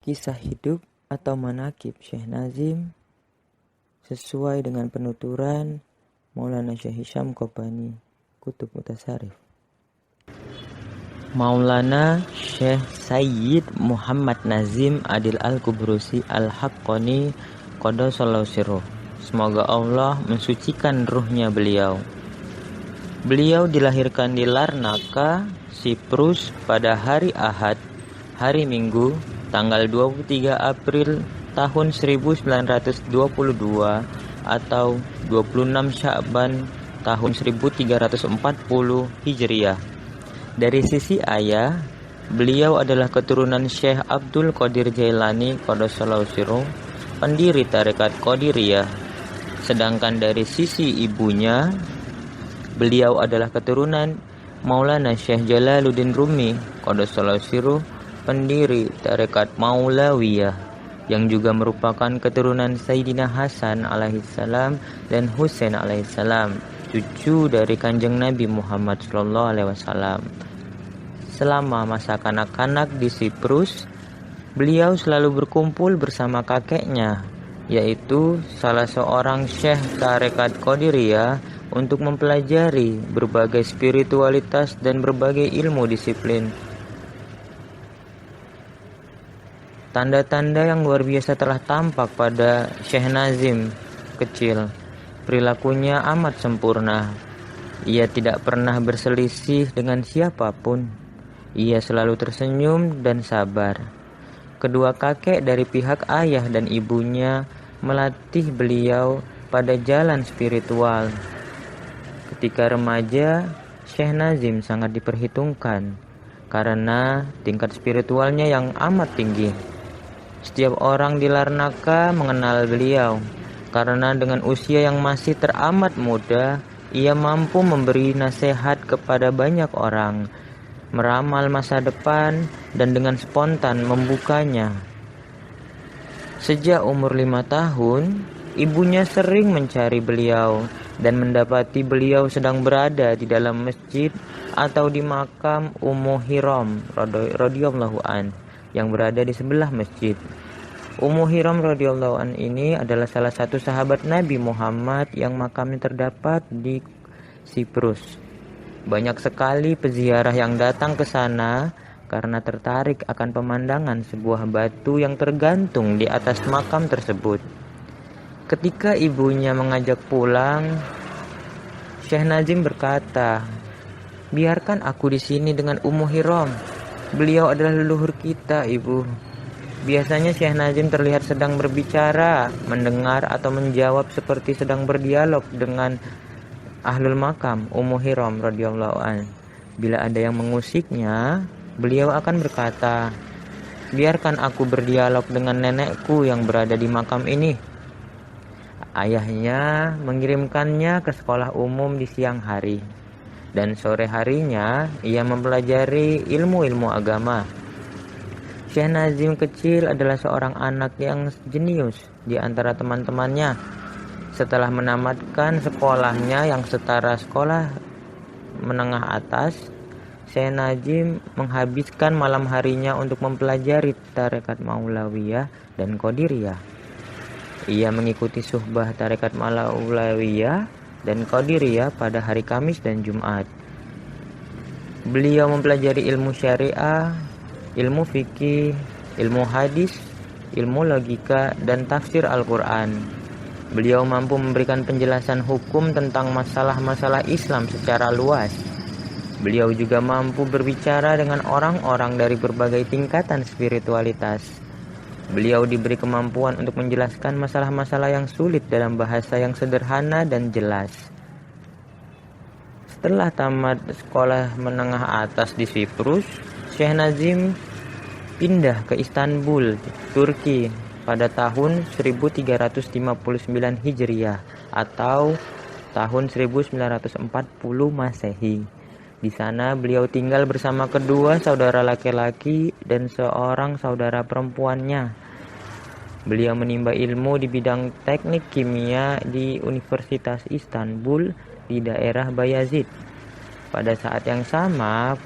Kisah hidup atau manaqib Syekh Nazim sesuai dengan penuturan Maulana Syekh Hisham Kopani, Kutub Mutasarrif. Maulana Syekh Sayyid Muhammad Nazim Adil Al-Kubrusi Al-Haqqani Qaddasallahu sirruh. Semoga Allah mensucikan ruhnya beliau. Beliau dilahirkan di Larnaca, Siprus pada hari Ahad, hari Minggu, tanggal 23 April tahun 1922 atau 26 Sya'ban tahun 1340 Hijriah. Dari sisi ayah, beliau adalah keturunan Syekh Abdul Qadir Jailani Qaddasallahu sirruh, pendiri tarekat Qadiriyah. Sedangkan dari sisi ibunya, beliau adalah keturunan Maulana Syekh Jalaluddin Rumi Qaddasallahu sirruh, pendiri tarekat Maulawiyah, yang juga merupakan keturunan Sayyidina Hasan alaihissalam dan Husain alaihissalam, cucu dari Kanjeng Nabi Muhammad SAW. Selama masa kanak-kanak di Siprus, beliau selalu berkumpul bersama kakeknya, yaitu salah seorang syekh tarekat Qadiriyah, untuk mempelajari berbagai spiritualitas dan berbagai ilmu disiplin. Tanda-tanda yang luar biasa telah tampak pada Syekh Nazim kecil. Perilakunya amat sempurna. Ia tidak pernah berselisih dengan siapapun. Ia selalu tersenyum dan sabar. Kedua kakek dari pihak ayah dan ibunya melatih beliau pada jalan spiritual. Ketika remaja, Syekh Nazim sangat diperhitungkan karena tingkat spiritualnya yang amat tinggi. Setiap orang di Larnaca mengenal beliau karena dengan usia yang masih teramat muda, ia mampu memberi nasihat kepada banyak orang, meramal masa depan, dan dengan spontan membukanya. Sejak umur 5 tahun, ibunya sering mencari beliau dan mendapati beliau sedang berada di dalam masjid atau di makam Ummu Hiram radhiyallahu an yang berada di sebelah masjid. Ummu Hiram radhiyallahu an ini adalah salah satu sahabat Nabi Muhammad yang makamnya terdapat di Siprus. Banyak sekali peziarah yang datang ke sana karena tertarik akan pemandangan sebuah batu yang tergantung di atas makam tersebut. Ketika ibunya mengajak pulang, Syekh Nazim berkata, "Biarkan aku di sini dengan Ummu Hiram. Beliau adalah leluhur kita, Ibu." Biasanya Syekh Nazim terlihat sedang berbicara, mendengar atau menjawab seperti sedang berdialog dengan ahlul makam Ummu Hiram radhiyallahu an. Bila ada yang mengusiknya, beliau akan berkata, "Biarkan aku berdialog dengan nenekku yang berada di makam ini." Ayahnya mengirimkannya ke sekolah umum di siang hari, dan sore harinya ia mempelajari ilmu-ilmu agama. Syekh Nazim kecil adalah seorang anak yang jenius di antara teman-temannya. Setelah menamatkan sekolahnya yang setara sekolah menengah atas, Syekh Nazim menghabiskan malam harinya untuk mempelajari tarekat Maulawiyah dan Qadiriyah. Ia mengikuti suhbah tarekat Maulawiyah dan Qadiriyah pada hari Kamis dan Jumat. Beliau mempelajari ilmu syariah, ilmu fikih, ilmu hadis, ilmu logika, dan tafsir Al-Quran. Beliau mampu memberikan penjelasan hukum tentang masalah-masalah Islam secara luas. Beliau juga mampu berbicara dengan orang-orang dari berbagai tingkatan spiritualitas. Beliau diberi kemampuan untuk menjelaskan masalah-masalah yang sulit dalam bahasa yang sederhana dan jelas. Setelah tamat sekolah menengah atas di Siprus, Syekh Nazim pindah ke Istanbul, Turki pada tahun 1359 Hijriah atau tahun 1940 Masehi. Di sana beliau tinggal bersama kedua saudara laki-laki dan seorang saudara perempuannya. Beliau menimba ilmu di bidang teknik kimia di Universitas Istanbul di daerah Bayazid. Pada saat yang sama,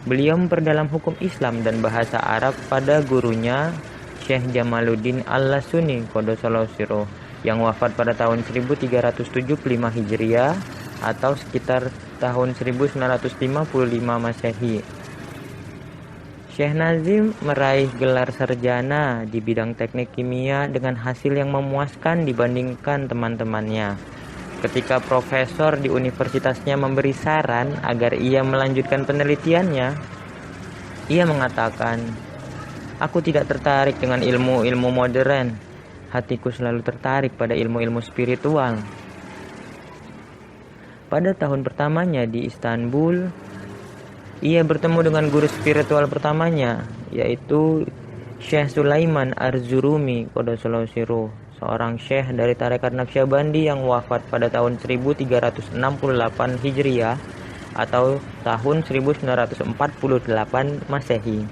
Beliau memperdalam hukum Islam dan bahasa Arab pada gurunya Syekh Jamaluddin Al-Lasuni Qaddasallahu sirruh yang wafat pada tahun 1375 Hijriah atau sekitar tahun 1955 Masehi. Syekh Nazim meraih gelar sarjana di bidang teknik kimia dengan hasil yang memuaskan dibandingkan teman-temannya. Ketika profesor di universitasnya memberi saran agar ia melanjutkan penelitiannya, ia mengatakan, "Aku tidak tertarik dengan ilmu-ilmu modern. Hatiku selalu tertarik pada ilmu-ilmu spiritual." Pada tahun pertamanya di Istanbul, ia bertemu dengan guru spiritual pertamanya, yaitu Syekh Sulaiman Arzurumi Qaddasallahu sirruh, seorang syekh dari tarekat Naqsyabandi yang wafat pada tahun 1368 Hijriah atau tahun 1948 Masehi.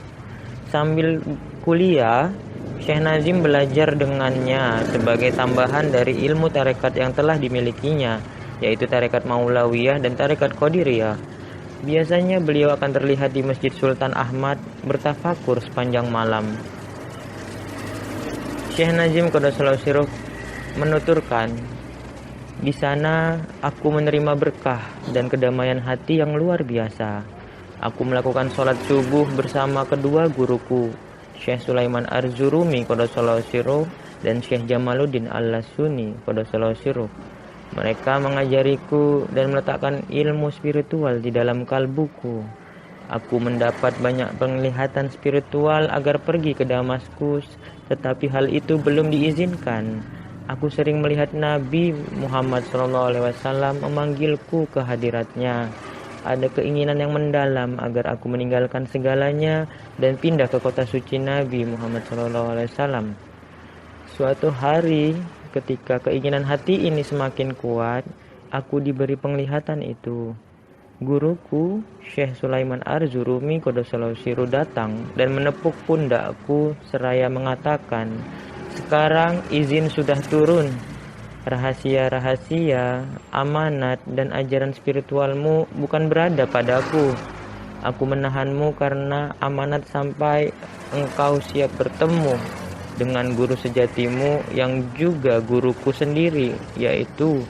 Sambil kuliah, Syekh Nazim belajar dengannya sebagai tambahan dari ilmu tarekat yang telah dimilikinya, yaitu tarekat Maulawiyah dan tarekat Qadiriyah. Biasanya beliau akan terlihat di Masjid Sultan Ahmad bertafakur sepanjang malam. Syekh Nazim Qaddasallahu sirruh menuturkan, "Di sana aku menerima berkah dan kedamaian hati yang luar biasa. Aku melakukan sholat subuh bersama kedua guruku, Syekh Sulaiman Arzurumi Qaddasallahu sirruh dan Syekh Jamaluddin Al-Lasuni Qaddasallahu sirruh. Mereka mengajariku dan meletakkan ilmu spiritual di dalam kalbuku. Aku mendapat banyak penglihatan spiritual agar pergi ke Damaskus, tetapi hal itu belum diizinkan. Aku sering melihat Nabi Muhammad SAW memanggilku ke hadiratnya. Ada keinginan yang mendalam agar aku meninggalkan segalanya dan pindah ke kota suci Nabi Muhammad SAW. Suatu hari, ketika keinginan hati ini semakin kuat, aku diberi penglihatan itu. Guruku, Syekh Sulaiman Arzurumi Qaddasallahu sirruh datang dan menepuk pundakku seraya mengatakan, 'Sekarang izin sudah turun. Rahasia-rahasia, amanat, dan ajaran spiritualmu bukan berada padaku. Aku menahanmu karena amanat sampai engkau siap bertemu dengan guru sejatimu yang juga guruku sendiri, yaitu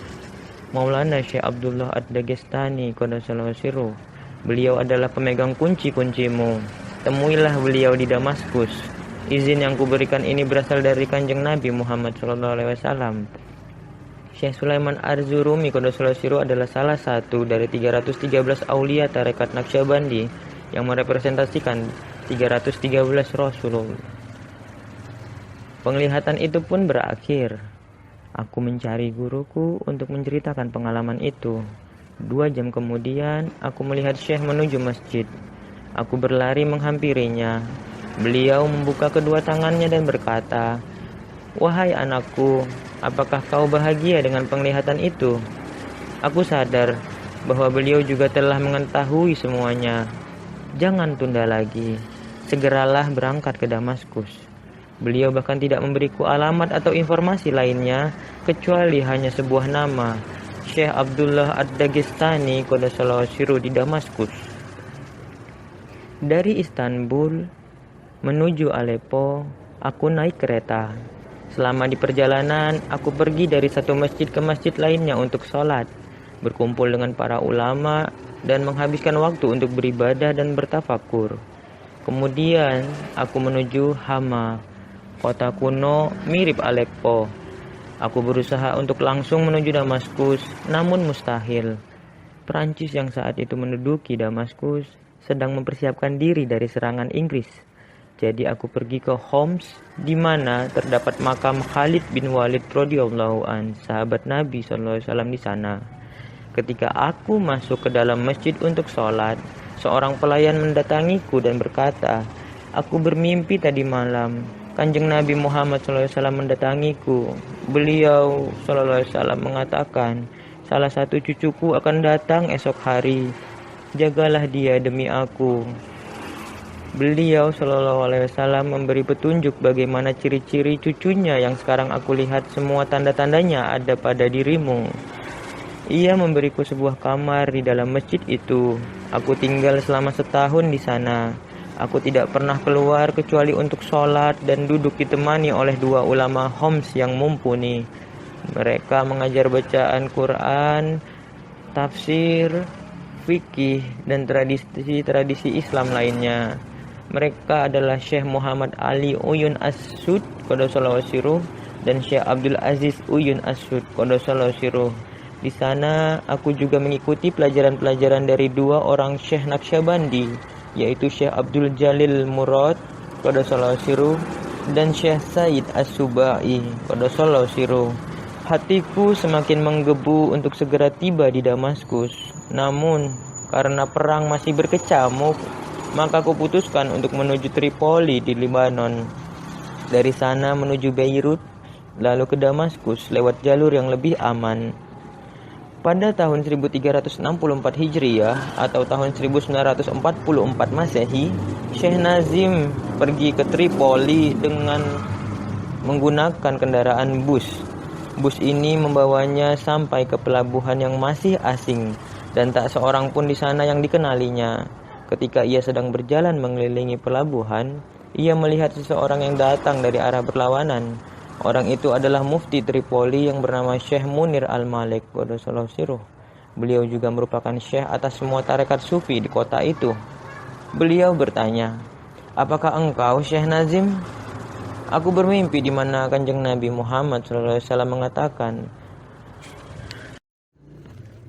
Maulana Syekh Abdullah Ad-Dagestani Qaddasallahu sirruh. Beliau adalah pemegang kunci-kuncimu. Temuilah beliau di Damaskus. Izin yang kuberikan ini berasal dari Kanjeng Nabi Muhammad SAW." Syekh Sulaiman Arzurumi Qaddasallahu sirruh adalah salah satu dari 313 aulia tarekat Naqsyabandi yang merepresentasikan 313 Rasulullah. Penglihatan itu pun berakhir. Aku mencari guruku untuk menceritakan pengalaman itu. 2 jam kemudian, aku melihat Syekh menuju masjid. Aku berlari menghampirinya. Beliau membuka kedua tangannya dan berkata, "Wahai anakku, apakah kau bahagia dengan penglihatan itu?" Aku sadar bahwa beliau juga telah mengetahui semuanya. "Jangan tunda lagi. Segeralah berangkat ke Damaskus." Beliau bahkan tidak memberiku alamat atau informasi lainnya kecuali hanya sebuah nama, Syekh Abdullah Ad-Dagestani Qaddasallahu sirruh di Damaskus. Dari Istanbul menuju Aleppo, aku naik kereta. Selama di perjalanan, aku pergi dari satu masjid ke masjid lainnya untuk sholat, berkumpul dengan para ulama, dan menghabiskan waktu untuk beribadah dan bertafakur. Kemudian, aku menuju Hama, kota kuno mirip Aleppo. Aku berusaha untuk langsung menuju Damaskus, namun mustahil. Perancis yang saat itu menduduki Damaskus sedang mempersiapkan diri dari serangan Inggris. Jadi aku pergi ke Homs, di mana terdapat makam Khalid bin Walid radhiyallahu an, sahabat Nabi SAW di sana. Ketika aku masuk ke dalam masjid untuk sholat, seorang pelayan mendatangiku dan berkata, "Aku bermimpi tadi malam. Kanjeng Nabi Muhammad SAW mendatangiku. Beliau SAW mengatakan, salah satu cucuku akan datang esok hari. Jagalah dia demi aku." Beliau SAW memberi petunjuk bagaimana ciri-ciri cucunya yang sekarang aku lihat semua tanda-tandanya ada pada dirimu. Ia memberiku sebuah kamar di dalam masjid itu. Aku tinggal selama setahun di sana. Aku tidak pernah keluar kecuali untuk sholat dan duduk ditemani oleh dua ulama Homs yang mumpuni. Mereka mengajar bacaan Quran, tafsir, fikih, dan tradisi-tradisi Islam lainnya. Mereka adalah Syekh Muhammad Ali Uyun As-Sud Qaddasallahu Sirruh dan Syekh Abdul Aziz Uyun As-Sud Qaddasallahu Sirruh. Di sana aku juga mengikuti pelajaran-pelajaran dari dua orang Syekh Naqsyabandi, yaitu Syekh Abdul Jalil Murad Qaddasallahu Sirruh dan Syekh Said As-Subai Qaddasallahu Sirruh. Hatiku semakin menggebu untuk segera tiba di Damaskus. Namun, karena perang masih berkecamuk, maka aku putuskan untuk menuju Tripoli di Lebanon. Dari sana menuju Beirut, lalu ke Damaskus lewat jalur yang lebih aman. Pada tahun 1364 Hijriah atau tahun 1944 Masehi, Syekh Nazim pergi ke Tripoli dengan menggunakan kendaraan bus. Bus ini membawanya sampai ke pelabuhan yang masih asing dan tak seorang pun di sana yang dikenalinya. Ketika ia sedang berjalan mengelilingi pelabuhan, ia melihat seseorang yang datang dari arah berlawanan. Orang itu adalah mufti Tripoli yang bernama Syekh Munir Al-Malik Qaddasallahu Sirruh. Beliau juga merupakan syekh atas semua tarekat sufi di kota itu. Beliau bertanya, "Apakah engkau Syekh Nazim?" Aku bermimpi di mana Kanjeng Nabi Muhammad SAW mengatakan,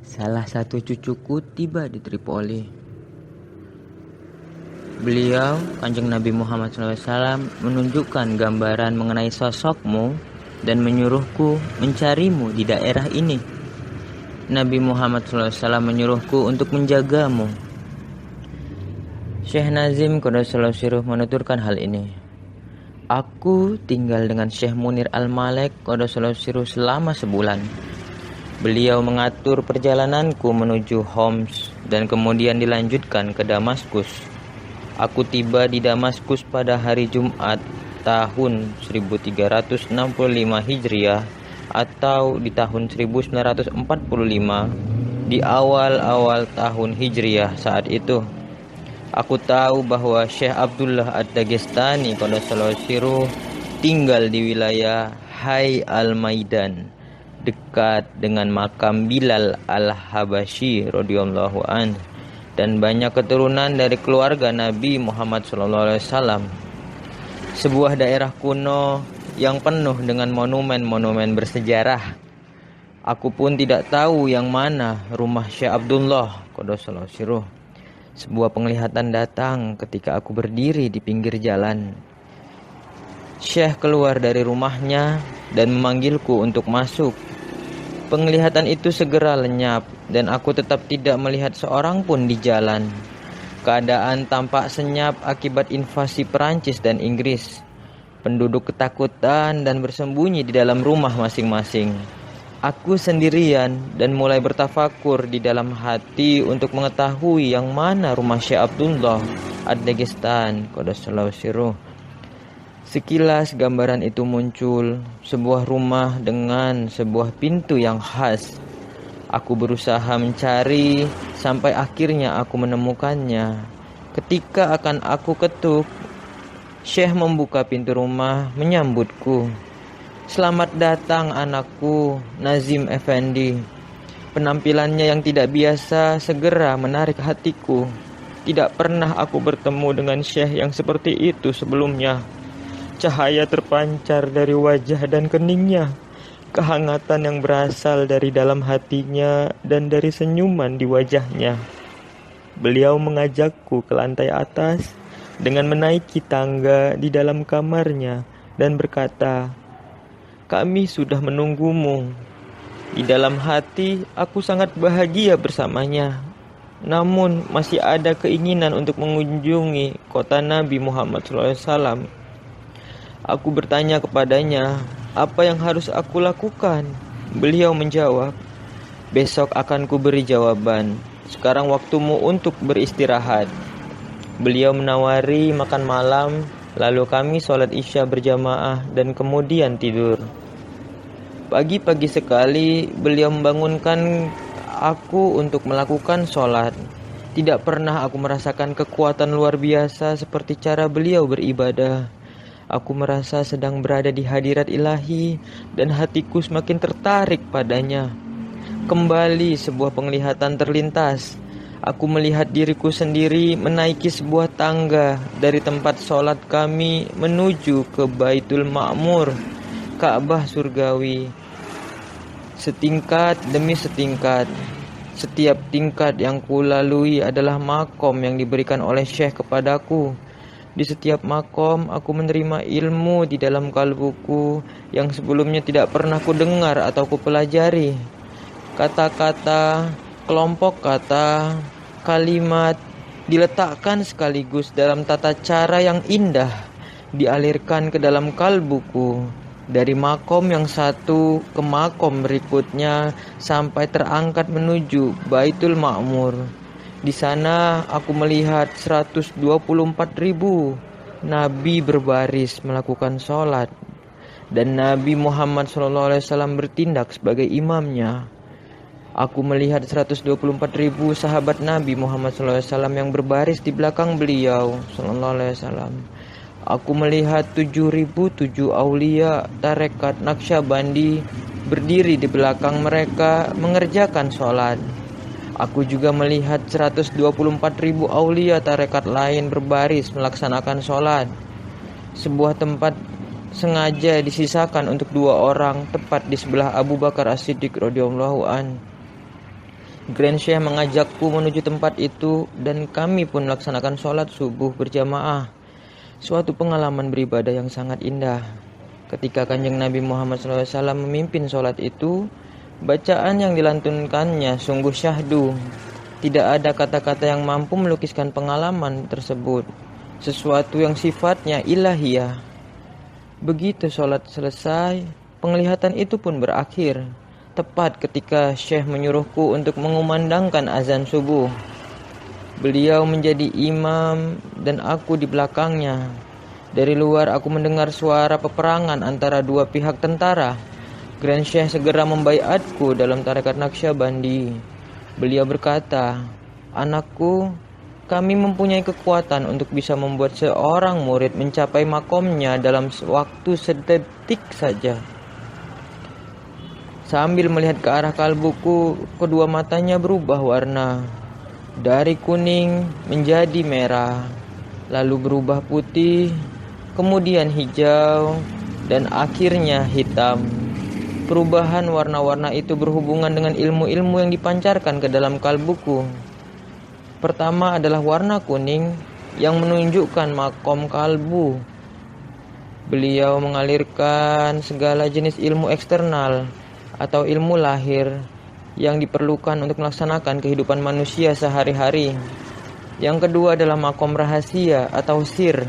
"Salah satu cucuku tiba di Tripoli." Beliau, Kanjeng Nabi Muhammad SAW, menunjukkan gambaran mengenai sosokmu dan menyuruhku mencarimu di daerah ini. Nabi Muhammad SAW menyuruhku untuk menjagamu. Syekh Nazim Qaddasallahu Sirruh menuturkan hal ini. Aku tinggal dengan Syekh Munir Al-Malik Qaddasallahu Sirruh selama sebulan. Beliau mengatur perjalananku menuju Homs dan kemudian dilanjutkan ke Damaskus. Aku tiba di Damaskus pada hari Jumat tahun 1365 Hijriah atau di tahun 1945 di awal-awal tahun Hijriah saat itu. Aku tahu bahwa Syekh Abdullah Ad-Dagestani Qaddasallahu Sirruh tinggal di wilayah Hay Al-Maidan, dekat dengan makam Bilal Al-Habasyi radhiyallahu anhu, dan banyak keturunan dari keluarga Nabi Muhammad SAW. Sebuah daerah kuno yang penuh dengan monumen-monumen bersejarah. Aku pun tidak tahu yang mana rumah Syekh Abdullah Qaddasallahu Sirruh. Sebuah penglihatan datang ketika aku berdiri di pinggir jalan. Syekh keluar dari rumahnya dan memanggilku untuk masuk. Penglihatan itu segera lenyap dan aku tetap tidak melihat seorang pun di jalan. Keadaan tampak senyap akibat invasi Perancis dan Inggris. Penduduk ketakutan dan bersembunyi di dalam rumah masing-masing. Aku sendirian dan mulai bertafakur di dalam hati untuk mengetahui yang mana rumah Syekh Abdullah Ad-Dagestan Qaddasallahu Sirruh. Sekilas gambaran itu muncul, sebuah rumah dengan sebuah pintu yang khas. Aku berusaha mencari sampai akhirnya aku menemukannya. Ketika akan aku ketuk, Syekh membuka pintu rumah menyambutku. "Selamat datang anakku, Nazim Effendi." Penampilannya yang tidak biasa segera menarik hatiku. Tidak pernah aku bertemu dengan Syekh yang seperti itu sebelumnya. Cahaya terpancar dari wajah dan keningnya. Kehangatan yang berasal dari dalam hatinya dan dari senyuman di wajahnya. Beliau mengajakku ke lantai atas dengan menaiki tangga di dalam kamarnya dan berkata, "Kami sudah menunggumu." Di dalam hati, aku sangat bahagia bersamanya. Namun, masih ada keinginan untuk mengunjungi kota Nabi Muhammad SAW. Aku bertanya kepadanya, apa yang harus aku lakukan? Beliau menjawab, "Besok akan kuberi jawaban. Sekarang waktumu untuk beristirahat." Beliau menawari makan malam, lalu kami sholat isya berjamaah dan kemudian tidur. Pagi-pagi sekali beliau membangunkan aku untuk melakukan sholat. Tidak pernah aku merasakan kekuatan luar biasa seperti cara beliau beribadah. Aku merasa sedang berada di hadirat ilahi dan hatiku semakin tertarik padanya. Kembali sebuah penglihatan terlintas. Aku melihat diriku sendiri menaiki sebuah tangga dari tempat sholat kami menuju ke Baitul Ma'mur, Ka'bah surgawi. Setingkat demi setingkat. Setiap tingkat yang kulalui adalah makom yang diberikan oleh Syekh kepadaku. Di setiap makom aku menerima ilmu di dalam kalbuku yang sebelumnya tidak pernah ku dengar atau ku pelajari. Kata-kata, kelompok kata, kalimat diletakkan sekaligus dalam tata cara yang indah, dialirkan ke dalam kalbuku. Dari makom yang satu ke makom berikutnya sampai terangkat menuju Baitul Ma'mur. Di sana aku melihat 124.000 nabi berbaris melakukan sholat, dan Nabi Muhammad SAW bertindak sebagai imamnya. Aku melihat 124.000 sahabat Nabi Muhammad SAW yang berbaris di belakang beliau SAW. Aku melihat 7.007 aulia tarekat Naqsyabandi berdiri di belakang mereka mengerjakan sholat. Aku juga melihat 124.000 aulia tarekat lain berbaris melaksanakan sholat. Sebuah tempat sengaja disisakan untuk 2 orang tepat di sebelah Abu Bakar As-Siddiq radhiyallahu an. Grand Syekh mengajakku menuju tempat itu dan kami pun melaksanakan sholat subuh berjamaah. Suatu pengalaman beribadah yang sangat indah. Ketika Kanjeng Nabi Muhammad SAW memimpin sholat itu, bacaan yang dilantunkannya sungguh syahdu. Tidak ada kata-kata yang mampu melukiskan pengalaman tersebut. Sesuatu yang sifatnya ilahiyah. Begitu sholat selesai, penglihatan itu pun berakhir. Tepat ketika Syekh menyuruhku untuk mengumandangkan azan subuh. Beliau menjadi imam dan aku di belakangnya. Dari luar aku mendengar suara peperangan antara 2 pihak tentara. Grand Syekh segera membaiatku dalam tarekat Naqsyabandi. Beliau berkata, "Anakku, kami mempunyai kekuatan untuk bisa membuat seorang murid mencapai makomnya dalam waktu sedetik saja." Sambil melihat ke arah kalbuku, kedua matanya berubah warna. Dari kuning menjadi merah, lalu berubah putih, kemudian hijau, dan akhirnya hitam. Perubahan warna-warna itu berhubungan dengan ilmu-ilmu yang dipancarkan ke dalam kalbuku. Pertama adalah warna kuning yang menunjukkan makom kalbu. Beliau mengalirkan segala jenis ilmu eksternal atau ilmu lahir yang diperlukan untuk melaksanakan kehidupan manusia sehari-hari. Yang kedua adalah makom rahasia atau sir,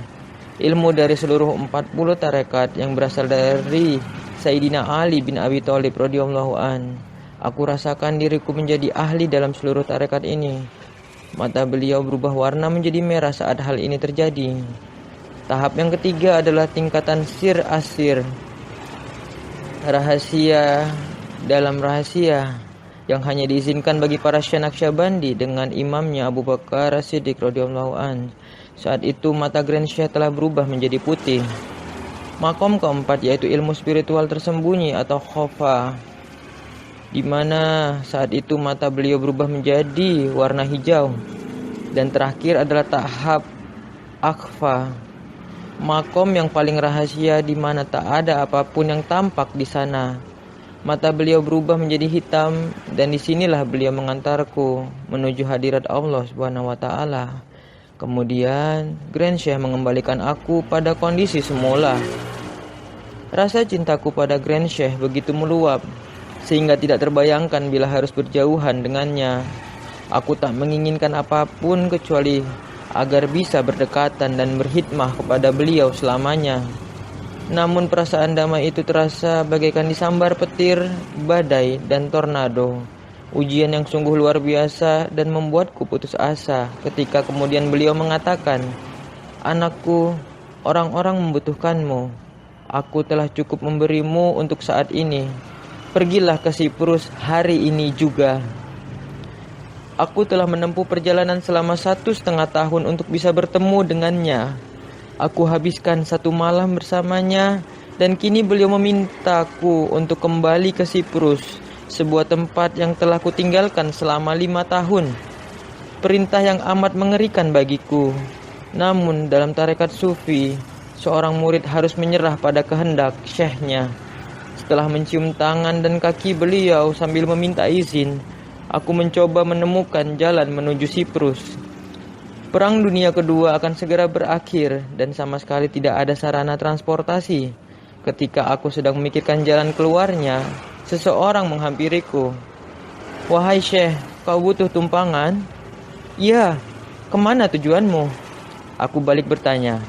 ilmu dari seluruh 40 tarekat yang berasal dari Sayyidina Ali bin Abi Thalib radhiyallahu an. Aku rasakan diriku menjadi ahli dalam seluruh tarekat ini. Mata beliau berubah warna menjadi merah saat hal ini terjadi. Tahap yang ketiga adalah tingkatan sir asir, rahasia dalam rahasia, yang hanya diizinkan bagi para Syekh Naqsyabandi dengan imamnya Abu Bakar As-Siddiq radhiyallahu an. Saat itu mata Grand Syekh telah berubah menjadi putih. Makom keempat yaitu ilmu spiritual tersembunyi atau khofa, di mana saat itu mata beliau berubah menjadi warna hijau. Dan terakhir adalah tahap akhfa, makom yang paling rahasia di mana tak ada apapun yang tampak di sana. Mata beliau berubah menjadi hitam dan disinilah beliau mengantarku menuju hadirat Allah Subhanahu wa Ta'ala. Kemudian Grand Syekh mengembalikan aku pada kondisi semula. Rasa cintaku pada Grand Syekh begitu meluap sehingga tidak terbayangkan bila harus berjauhan dengannya. Aku tak menginginkan apapun kecuali agar bisa berdekatan dan berkhidmah kepada beliau selamanya. Namun perasaan damai itu terasa bagaikan disambar petir, badai, dan tornado. Ujian yang sungguh luar biasa dan membuatku putus asa ketika kemudian beliau mengatakan, "Anakku, orang-orang membutuhkanmu. Aku telah cukup memberimu untuk saat ini. Pergilah ke Siprus hari ini juga." Aku telah menempuh perjalanan selama 1,5 tahun untuk bisa bertemu dengannya. Aku habiskan 1 malam bersamanya, dan kini beliau memintaku untuk kembali ke Siprus, sebuah tempat yang telah kutinggalkan selama 5 tahun. Perintah yang amat mengerikan bagiku. Namun dalam tarekat sufi, seorang murid harus menyerah pada kehendak syekhnya. Setelah mencium tangan dan kaki beliau sambil meminta izin, aku mencoba menemukan jalan menuju Siprus. Perang Dunia Kedua akan segera berakhir dan sama sekali tidak ada sarana transportasi. Ketika aku sedang memikirkan jalan keluarnya, seseorang menghampiriku. "Wahai Syekh, kau butuh tumpangan?" "Iya, kemana tujuanmu?" Aku balik bertanya.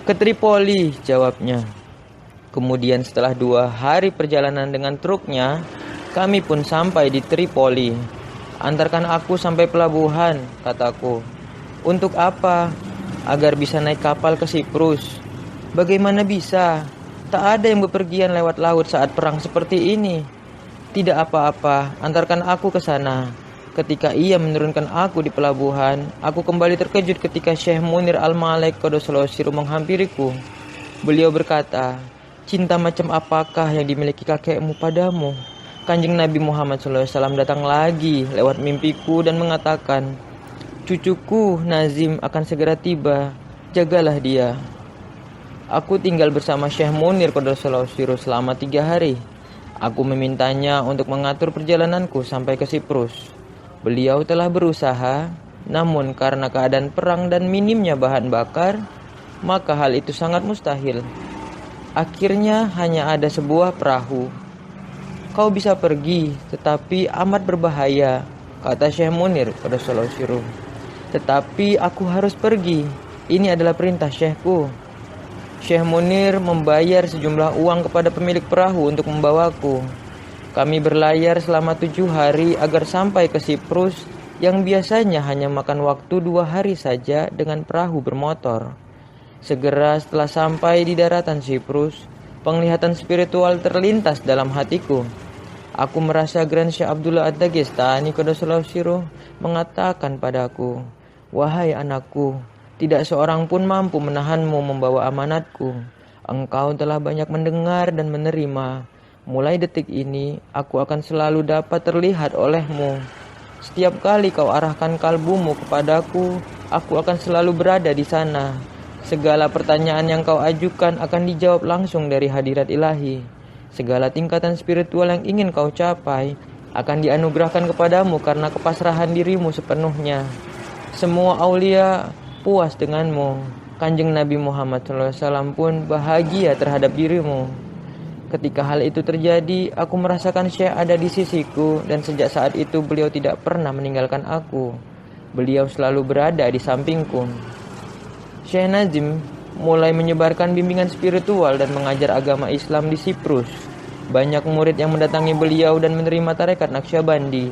"Ke Tripoli," jawabnya. Kemudian setelah 2 hari perjalanan dengan truknya, kami pun sampai di Tripoli. "Antarkan aku sampai pelabuhan," kataku. "Untuk apa?" "Agar bisa naik kapal ke Siprus." "Bagaimana bisa? Tak ada yang bepergian lewat laut saat perang seperti ini." "Tidak apa-apa, antarkan aku ke sana." Ketika ia menurunkan aku di pelabuhan, aku kembali terkejut ketika Syekh Munir Al-Malek Qaddasallahu Sirruh menghampiriku. Beliau berkata, "Cinta macam apakah yang dimiliki kakekmu padamu?" Kanjeng Nabi Muhammad SAW datang lagi lewat mimpiku dan mengatakan, "Cucuku Nazim akan segera tiba, jagalah dia." Aku tinggal bersama Syekh Munir Qaddasallahu Sirruh selama 3 hari. Aku memintanya untuk mengatur perjalananku sampai ke Siprus. Beliau telah berusaha, namun karena keadaan perang dan minimnya bahan bakar, maka hal itu sangat mustahil. Akhirnya hanya ada sebuah perahu. "Kau bisa pergi, tetapi amat berbahaya," kata Syekh Munir pada Sirruh. "Tetapi aku harus pergi. Ini adalah perintah Syekhku." Syekh Munir membayar sejumlah uang kepada pemilik perahu untuk membawaku. Kami berlayar selama 7 hari agar sampai ke Siprus yang biasanya hanya makan waktu 2 hari saja dengan perahu bermotor. Segera setelah sampai di daratan Siprus, penglihatan spiritual terlintas dalam hatiku. Aku merasa Grand Syekh Abdullah Ad-Dagestani Qaddasallahu Sirruh mengatakan padaku, "Wahai anakku, tidak seorang pun mampu menahanmu membawa amanatku. Engkau telah banyak mendengar dan menerima. Mulai detik ini, aku akan selalu dapat terlihat olehmu. Setiap kali kau arahkan kalbumu kepadaku, aku akan selalu berada di sana. Segala pertanyaan yang kau ajukan akan dijawab langsung dari hadirat ilahi. Segala tingkatan spiritual yang ingin kau capai akan dianugerahkan kepadamu karena kepasrahan dirimu sepenuhnya. Semua aulia puas denganmu. Kanjeng Nabi Muhammad SAW pun bahagia terhadap dirimu." Ketika hal itu terjadi, aku merasakan Syekh ada di sisiku, dan sejak saat itu beliau tidak pernah meninggalkan aku. Beliau selalu berada di sampingku. Syekh Nazim mulai menyebarkan bimbingan spiritual dan mengajar agama Islam di Siprus. Banyak murid yang mendatangi beliau dan menerima tarekat Naqsyabandi.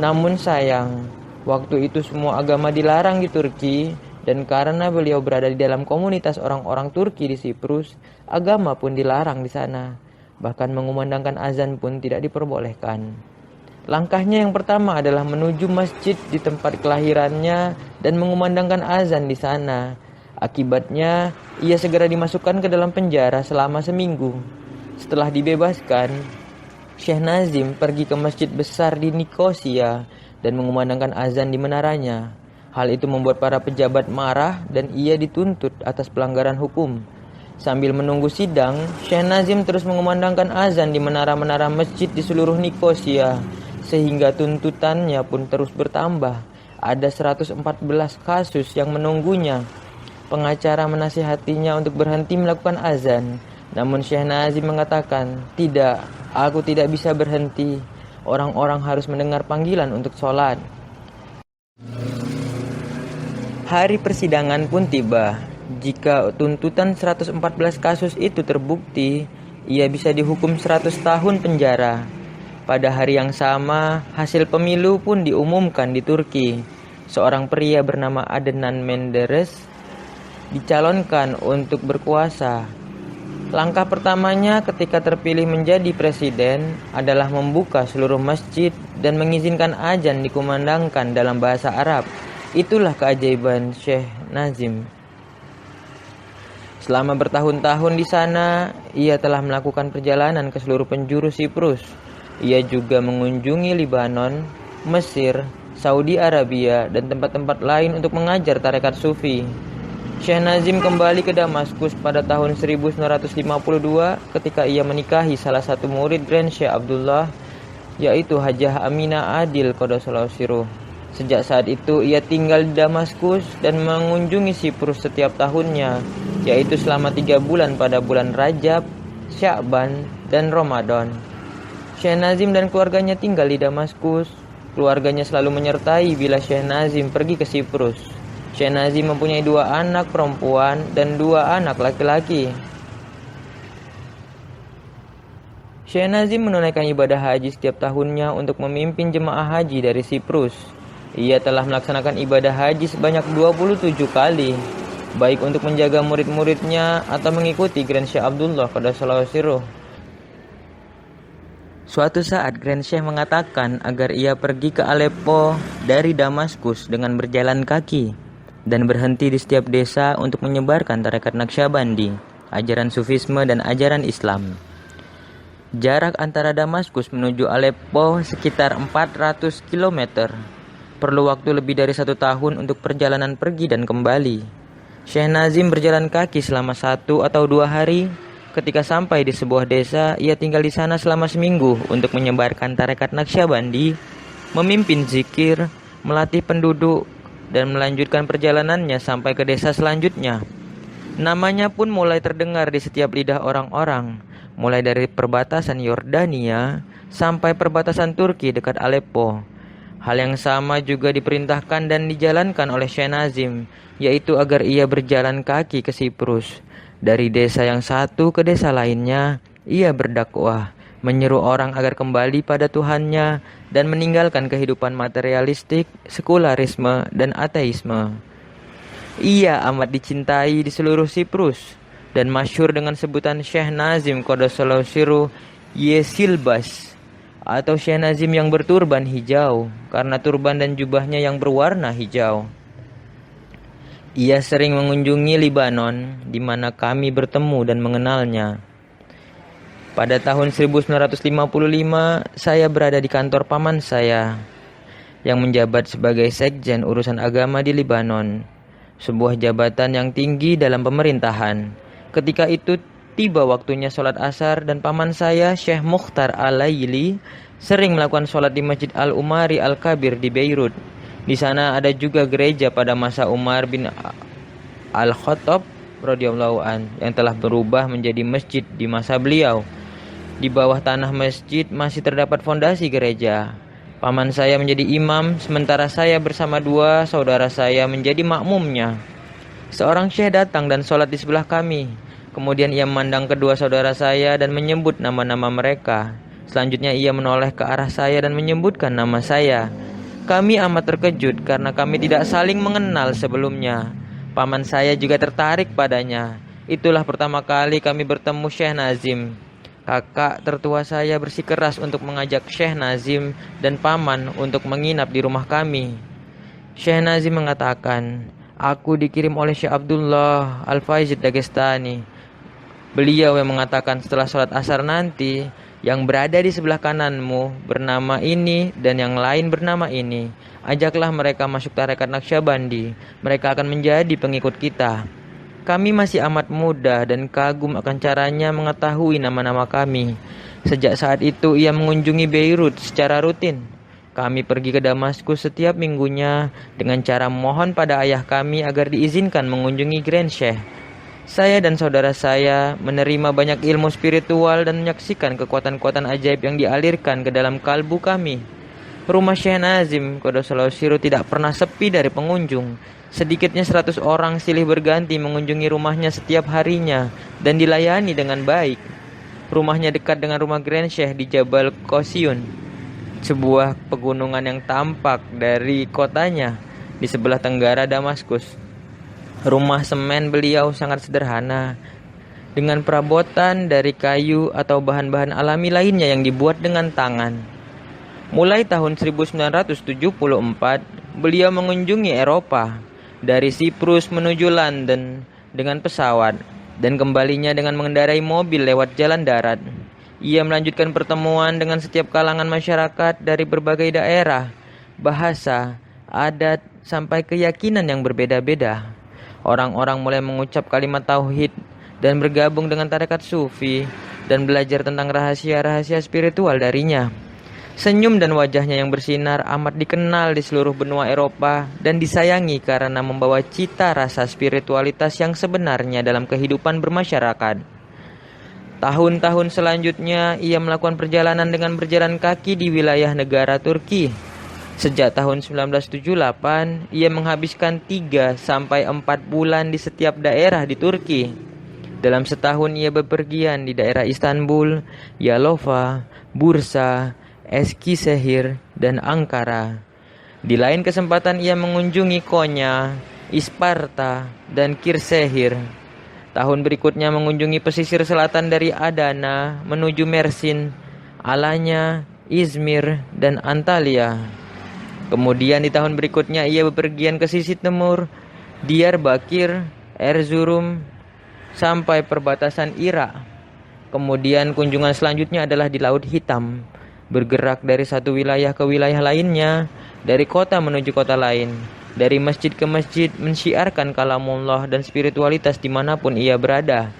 Namun sayang, waktu itu semua agama dilarang di Turki, dan karena beliau berada di dalam komunitas orang-orang Turki di Siprus, agama pun dilarang di sana. Bahkan mengumandangkan azan pun tidak diperbolehkan. Langkahnya yang pertama adalah menuju masjid di tempat kelahirannya dan mengumandangkan azan di sana. Akibatnya, ia segera dimasukkan ke dalam penjara selama seminggu. Setelah dibebaskan, Syekh Nazim pergi ke masjid besar di Nikosia dan mengumandangkan azan di menaranya. Hal itu membuat para pejabat marah dan ia dituntut atas pelanggaran hukum. Sambil menunggu sidang, Syekh Nazim terus mengumandangkan azan di menara-menara masjid di seluruh Nikosia, sehingga tuntutannya pun terus bertambah. Ada 114 kasus yang menunggunya. Pengacara menasihatinya untuk berhenti melakukan azan, namun Syekh Nazim mengatakan, "Tidak, aku tidak bisa berhenti. Orang-orang harus mendengar panggilan untuk sholat." Hari persidangan pun tiba. Jika tuntutan 114 kasus itu terbukti, ia bisa dihukum 100 tahun penjara. Pada hari yang sama, hasil pemilu pun diumumkan di Turki. Seorang pria bernama Adnan Menderes dicalonkan untuk berkuasa. Langkah pertamanya ketika terpilih menjadi presiden adalah membuka seluruh masjid dan mengizinkan azan dikumandangkan dalam bahasa Arab. Itulah keajaiban Syekh Nazim. Selama bertahun-tahun di sana, ia telah melakukan perjalanan ke seluruh penjuru Siprus. Ia juga mengunjungi Libanon, Mesir, Saudi Arabia, dan tempat-tempat lain untuk mengajar tarekat Sufi. Syekh Nazim kembali ke Damaskus pada tahun 1952 ketika ia menikahi salah satu murid Grand Syekh Abdullah, yaitu Hajah Aminah Adil Qaddasallahu Sirruh. Sejak saat itu ia tinggal di Damaskus dan mengunjungi Siprus setiap tahunnya, yaitu selama 3 bulan pada bulan Rajab, Sya'ban, dan Ramadan. Syekh Nazim dan keluarganya tinggal di Damaskus. Keluarganya selalu menyertai bila Syekh Nazim pergi ke Siprus. Syekh Nazim mempunyai 2 anak perempuan dan 2 anak laki-laki. Syekh Nazim menunaikan ibadah haji setiap tahunnya untuk memimpin jemaah haji dari Siprus. Ia telah melaksanakan ibadah haji sebanyak 27 kali, baik untuk menjaga murid-muridnya atau mengikuti Grand Syekh Abdullah Qaddasallahu Sirruh. Suatu saat Grand Syekh mengatakan agar ia pergi ke Aleppo dari Damaskus dengan berjalan kaki dan berhenti di setiap desa untuk menyebarkan tarekat Naqsyabandi, ajaran Sufisme dan ajaran Islam. Jarak antara Damaskus menuju Aleppo sekitar 400 km. Perlu waktu lebih dari 1 tahun untuk perjalanan pergi dan kembali. Syekh Nazim berjalan kaki selama 1 atau 2 hari. Ketika sampai di sebuah desa, ia tinggal di sana selama seminggu untuk menyebarkan tarekat Naqsyabandi, memimpin zikir, melatih penduduk, dan melanjutkan perjalanannya sampai ke desa selanjutnya. Namanya pun mulai terdengar di setiap lidah orang-orang, mulai dari perbatasan Yordania sampai perbatasan Turki dekat Aleppo. Hal yang sama juga diperintahkan dan dijalankan oleh Syekh Nazim, yaitu agar ia berjalan kaki ke Siprus. Dari desa yang satu ke desa lainnya, ia berdakwah, menyeru orang agar kembali pada Tuhannya dan meninggalkan kehidupan materialistik, sekularisme, dan ateisme. Ia amat dicintai di seluruh Siprus dan masyhur dengan sebutan Syekh Nazim Qaddasallahu Sirruh Yesilbas, atau Syekh Nazim yang berturban hijau karena turban dan jubahnya yang berwarna hijau. Ia sering mengunjungi Libanon, di mana kami bertemu dan mengenalnya. Pada tahun 1955, saya berada di kantor paman saya, yang menjabat sebagai sekjen urusan agama di Libanon, sebuah jabatan yang tinggi dalam pemerintahan. Ketika itu tiba waktunya sholat asar dan paman saya, Syekh Mukhtar Al-Laili, sering melakukan sholat di Masjid Al-Umari Al-Kabir di Beirut. Di sana ada juga gereja pada masa Umar bin Al-Khattab radhiyallahu an yang telah berubah menjadi masjid di masa beliau. Di bawah tanah masjid masih terdapat fondasi gereja. Paman saya menjadi imam, sementara saya bersama 2 saudara saya menjadi makmumnya. Seorang syekh datang dan sholat di sebelah kami. Kemudian ia memandang kedua saudara saya dan menyebut nama-nama mereka. Selanjutnya ia menoleh ke arah saya dan menyebutkan nama saya. Kami amat terkejut karena kami tidak saling mengenal sebelumnya. Paman saya juga tertarik padanya. Itulah pertama kali kami bertemu Syekh Nazim. Kakak tertua saya bersikeras untuk mengajak Syekh Nazim dan paman untuk menginap di rumah kami. Syekh Nazim mengatakan, "Aku dikirim oleh Syekh Abdullah Al-Faizid Dagestani. Beliau yang mengatakan setelah sholat asar nanti, yang berada di sebelah kananmu bernama ini dan yang lain bernama ini. Ajaklah mereka masuk tarekat Naqsyabandi. Mereka akan menjadi pengikut kita." Kami masih amat muda dan kagum akan caranya mengetahui nama-nama kami. Sejak saat itu ia mengunjungi Beirut secara rutin. Kami pergi ke Damaskus setiap minggunya dengan cara memohon pada ayah kami agar diizinkan mengunjungi Grand Syekh. Saya dan saudara saya menerima banyak ilmu spiritual dan menyaksikan kekuatan-kekuatan ajaib yang dialirkan ke dalam kalbu kami. Rumah Syekh Nazim Qaddasallahu Sirruh tidak pernah sepi dari pengunjung. Sedikitnya 100 orang silih berganti mengunjungi rumahnya setiap harinya dan dilayani dengan baik. Rumahnya dekat dengan rumah Grand Syekh di Jabal Qosyun, sebuah pegunungan yang tampak dari kotanya di sebelah tenggara Damaskus. Rumah semen beliau sangat sederhana. dengan perabotan dari kayu atau bahan-bahan alami lainnya yang dibuat dengan tangan. Mulai tahun 1974, beliau mengunjungi Eropa dari Siprus menuju London dengan pesawat dan kembalinya dengan mengendarai mobil lewat jalan darat. Ia melanjutkan pertemuan dengan setiap kalangan masyarakat dari berbagai daerah, bahasa, adat, sampai keyakinan yang berbeda-beda. Orang-orang mulai mengucap kalimat tauhid dan bergabung dengan tarekat sufi dan belajar tentang rahasia-rahasia spiritual darinya. Senyum dan wajahnya yang bersinar amat dikenal di seluruh benua Eropa dan disayangi karena membawa cita rasa spiritualitas yang sebenarnya dalam kehidupan bermasyarakat. Tahun-tahun selanjutnya, ia melakukan perjalanan dengan berjalan kaki di wilayah negara Turki. Sejak tahun 1978, ia menghabiskan 3-4 bulan di setiap daerah di Turki. Dalam setahun ia bepergian di daerah Istanbul, Yalova, Bursa, Eskişehir, dan Ankara. Di lain kesempatan ia mengunjungi Konya, Isparta, dan Kırşehir. Tahun berikutnya mengunjungi pesisir selatan dari Adana menuju Mersin, Alanya, Izmir, dan Antalya. Kemudian di tahun berikutnya ia bepergian ke sisi timur, Diyarbakir, Erzurum, sampai perbatasan Irak. Kemudian kunjungan selanjutnya adalah di Laut Hitam, bergerak dari satu wilayah ke wilayah lainnya, dari kota menuju kota lain, dari masjid ke masjid, mensyiarkan kalamullah dan spiritualitas dimanapun ia berada.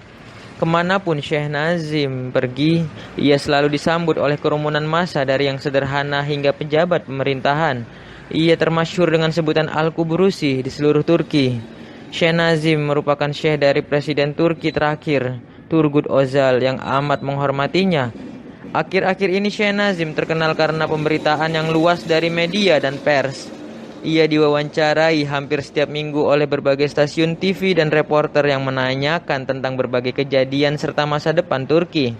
Kemanapun Syekh Nazim pergi, ia selalu disambut oleh kerumunan massa dari yang sederhana hingga pejabat pemerintahan. Ia termasyhur dengan sebutan Al-Kubrusi di seluruh Turki. Syekh Nazim merupakan syekh dari Presiden Turki terakhir, Turgut Özal, yang amat menghormatinya. Akhir-akhir ini Syekh Nazim terkenal karena pemberitaan yang luas dari media dan pers. Ia diwawancarai hampir setiap minggu oleh berbagai stasiun TV dan reporter yang menanyakan tentang berbagai kejadian serta masa depan Turki.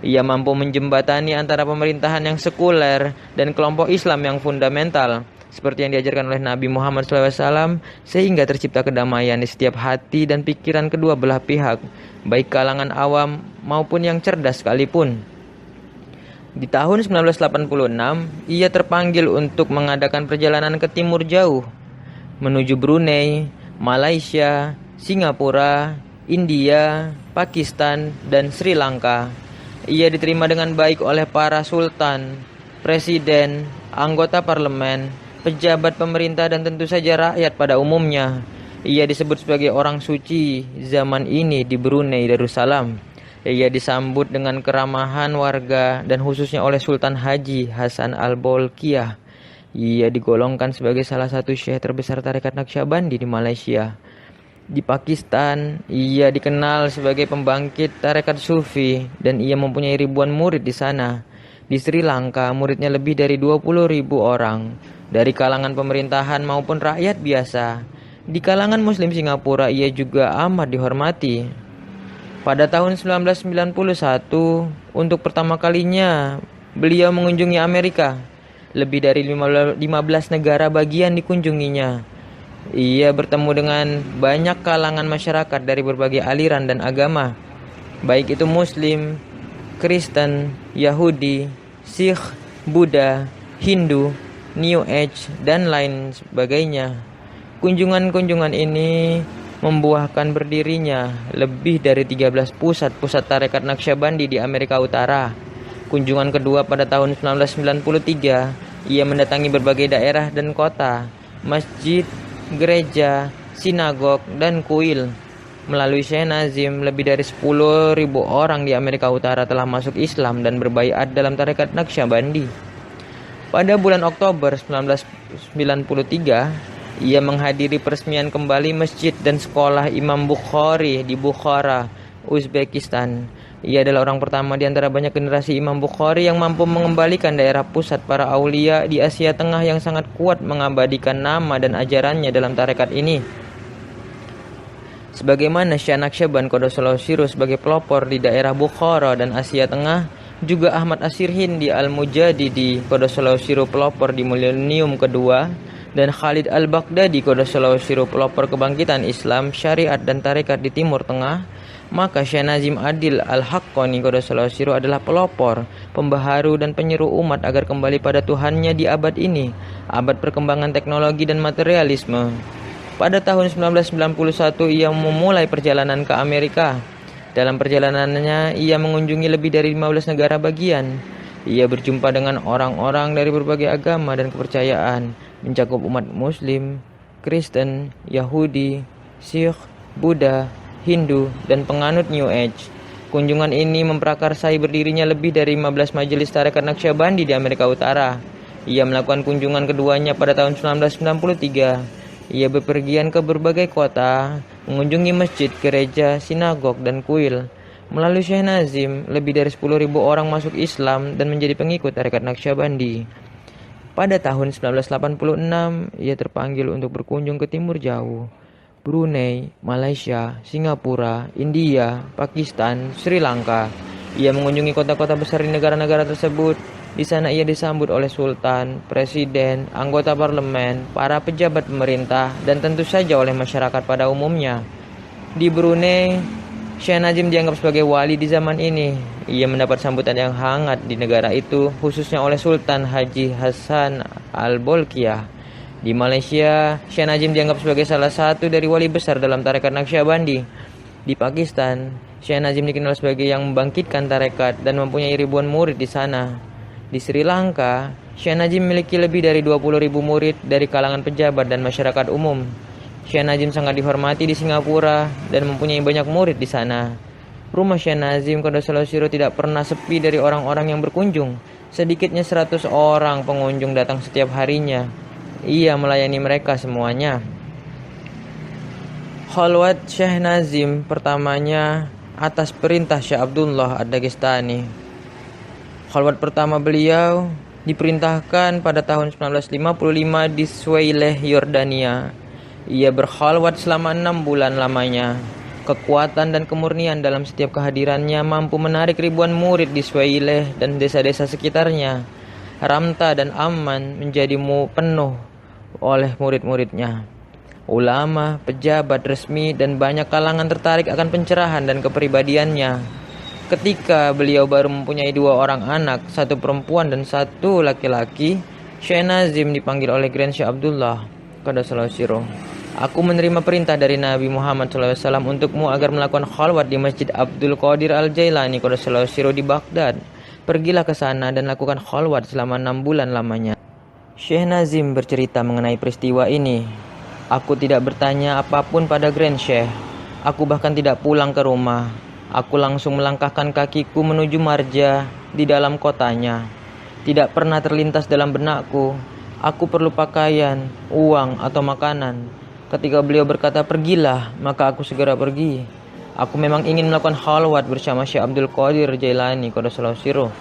Ia mampu menjembatani antara pemerintahan yang sekuler dan kelompok Islam yang fundamental, seperti yang diajarkan oleh Nabi Muhammad SAW, sehingga tercipta kedamaian di setiap hati dan pikiran kedua belah pihak, baik kalangan awam maupun yang cerdas sekalipun. Di tahun 1986, ia terpanggil untuk mengadakan perjalanan ke timur jauh, menuju Brunei, Malaysia, Singapura, India, Pakistan, dan Sri Lanka. Ia diterima dengan baik oleh para sultan, presiden, anggota parlemen, pejabat pemerintah, dan tentu saja rakyat pada umumnya. Ia disebut sebagai orang suci zaman ini di Brunei Darussalam. Ia disambut dengan keramahan warga dan khususnya oleh Sultan Haji Hasan Al-Bolkiah. Ia digolongkan sebagai salah satu syekh terbesar tarekat Naqsyabandi di Malaysia. Di Pakistan, ia dikenal sebagai pembangkit tarekat Sufi dan ia mempunyai ribuan murid di sana. Di Sri Lanka, muridnya lebih dari 20.000 orang, dari kalangan pemerintahan maupun rakyat biasa. Di kalangan Muslim Singapura, ia juga amat dihormati. Pada tahun 1991, untuk pertama kalinya, beliau mengunjungi Amerika. Lebih dari 15 negara bagian dikunjunginya. Ia bertemu dengan banyak kalangan masyarakat dari berbagai aliran dan agama, baik itu Muslim, Kristen, Yahudi, Sikh, Buddha, Hindu, New Age, dan lain sebagainya. Kunjungan-kunjungan ini membuahkan berdirinya lebih dari 13 pusat-pusat tarekat Naqsyabandi di Amerika Utara. Kunjungan kedua pada tahun 1993, ia mendatangi berbagai daerah dan kota, masjid, gereja, sinagog, dan kuil. Melalui Syekh Nazim, lebih dari 10.000 orang di Amerika Utara telah masuk Islam dan berbaiat dalam tarekat Naqsyabandi. Pada bulan Oktober 1993, ia menghadiri peresmian kembali masjid dan sekolah Imam Bukhari di Bukhara, Uzbekistan. Ia adalah orang pertama di antara banyak generasi Imam Bukhari yang mampu mengembalikan daerah pusat para aulia di Asia Tengah yang sangat kuat mengabadikan nama dan ajarannya dalam tarekat ini. Sebagaimana Syekh Naqsyaband Qaddasallahu Sirruh sebagai pelopor di daerah Bukhara dan Asia Tengah, juga Ahmad As-Sirhindi Al-Mujadidi Qaddasallahu Sirruh pelopor di milenium kedua, dan Khalid Al-Baghdadi Qaddasallahu Sirruh pelopor kebangkitan Islam, syariat, dan tarekat di Timur Tengah, Maka Syekh Nazim Adil Al-Haqqani Qaddasallahu sirruh adalah pelopor, pembaharu dan penyeru umat agar kembali pada Tuhannya di abad ini, abad perkembangan teknologi dan materialisme. Pada tahun 1991 ia memulai perjalanan ke Amerika. Dalam perjalanannya ia mengunjungi lebih dari 15 negara bagian. Ia berjumpa dengan orang-orang dari berbagai agama dan kepercayaan, mencakup umat Muslim, Kristen, Yahudi, Sikh, Buddha, Hindu, dan penganut New Age. Kunjungan ini memprakarsai berdirinya lebih dari 15 majelis tarekat Naqsyabandi di Amerika Utara. Ia melakukan kunjungan keduanya pada tahun 1993. Ia bepergian ke berbagai kota, mengunjungi masjid, gereja, sinagog, dan kuil. Melalui Syekh Nazim, lebih dari 10.000 orang masuk Islam dan menjadi pengikut tarekat Naqsyabandi. Pada tahun 1986, ia terpanggil untuk berkunjung ke timur jauh. Brunei, Malaysia, Singapura, India, Pakistan, Sri Lanka. Ia mengunjungi kota-kota besar di negara-negara tersebut. Di sana ia disambut oleh sultan, presiden, anggota parlemen, para pejabat pemerintah, dan tentu saja oleh masyarakat pada umumnya. Di Brunei, Syekh Nazim dianggap sebagai wali di zaman ini. Ia mendapat sambutan yang hangat di negara itu, khususnya oleh Sultan Haji Hassan Al-Bolkiah. Di Malaysia, Syekh Nazim dianggap sebagai salah satu dari wali besar dalam tarekat Naqsyabandi. Di Pakistan, Syekh Nazim dikenal sebagai yang membangkitkan tarekat dan mempunyai ribuan murid di sana. Di Sri Lanka, Syekh Nazim memiliki lebih dari 20.000 murid dari kalangan pejabat dan masyarakat umum. Syekh Nazim sangat dihormati di Singapura dan mempunyai banyak murid di sana. Rumah Syekh Nazim Qaddasallahu sirruh tidak pernah sepi dari orang-orang yang berkunjung. Sedikitnya 100 orang pengunjung datang setiap harinya. Ia melayani mereka semuanya. Khalwat Syekh Nazim pertamanya atas perintah Syekh Abdullah Ad-Dagestani. Khalwat pertama beliau diperintahkan pada tahun 1955 di Suwaileh, Yordania. Ia berkhalwat selama 6 bulan lamanya. Kekuatan dan kemurnian dalam setiap kehadirannya mampu menarik ribuan murid di Suwaileh dan desa-desa sekitarnya. Ramta dan Amman menjadi penuh oleh murid-muridnya. Ulama, pejabat resmi, dan banyak kalangan tertarik akan pencerahan dan kepribadiannya. Ketika beliau baru mempunyai 2 orang anak, 1 perempuan dan 1 laki-laki, Syekh Nazim dipanggil oleh Grand Syekh Abdullah Qaddasallahu sirruh. Aku menerima perintah dari Nabi Muhammad SAW untukmu agar melakukan khalwat di Masjid Abdul Qadir Al-Jailani Qaddasallahu sirruh di Baghdad. Pergilah ke sana dan lakukan khalwat selama 6 bulan lamanya. Syekh Nazim bercerita mengenai peristiwa ini. Aku tidak bertanya apapun pada Grand Syekh. Aku bahkan tidak pulang ke rumah. Aku langsung melangkahkan kakiku menuju marja di dalam kotanya. Tidak pernah terlintas dalam benakku, aku perlu pakaian, uang, atau makanan. Ketika beliau berkata pergilah, maka aku segera pergi. Aku memang ingin melakukan khalwat bersama Syekh Abdul Qadir Jailani Qaddasallahu sirruh.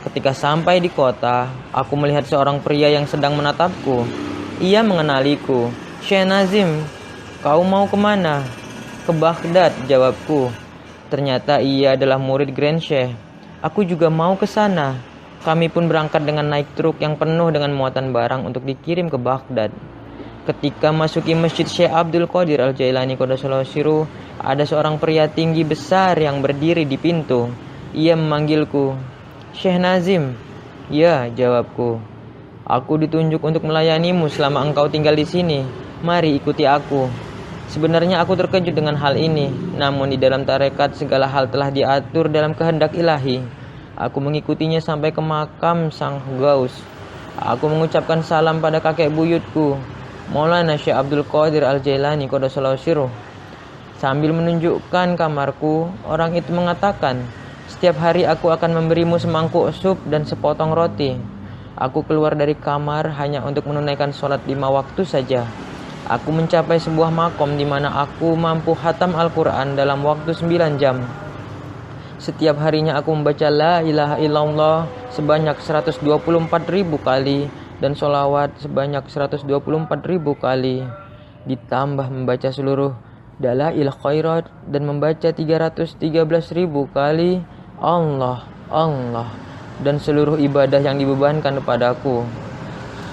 Ketika sampai di kota, aku melihat seorang pria yang sedang menatapku. Ia mengenaliku. Syekh Nazim, kau mau kemana? Ke Baghdad, jawabku. Ternyata ia adalah murid Grand Syekh. Aku juga mau ke sana. Kami pun berangkat dengan naik truk yang penuh dengan muatan barang untuk dikirim ke Baghdad. Ketika masuki Masjid Syekh Abdul Qadir Al-Jailani Qaddasallahu sirruh, ada seorang pria tinggi besar yang berdiri di pintu. Ia memanggilku. Syekh Nazim. Ya, jawabku. Aku ditunjuk untuk melayanimu selama engkau tinggal di sini. Mari ikuti aku. Sebenarnya aku terkejut dengan hal ini, namun di dalam tarekat segala hal telah diatur dalam kehendak ilahi. Aku mengikutinya sampai ke makam Sang Gaus. Aku mengucapkan salam pada kakek buyutku, Maulana Syekh Abdul Qadir Al-Jailani Qaddasallahu sirruh. Sambil menunjukkan kamarku, orang itu mengatakan, setiap hari aku akan memberimu semangkuk sup dan sepotong roti. Aku keluar dari kamar hanya untuk menunaikan sholat 5 waktu saja. Aku mencapai sebuah makom di mana aku mampu khatam Al-Quran dalam waktu 9 jam. Setiap harinya aku membaca La ilaha illallah sebanyak 124.000 kali dan sholawat sebanyak 124.000 kali. Ditambah membaca seluruh Dalail Khairat dan membaca 313.000 kali Allah, Allah, dan seluruh ibadah yang dibebankan kepadaku.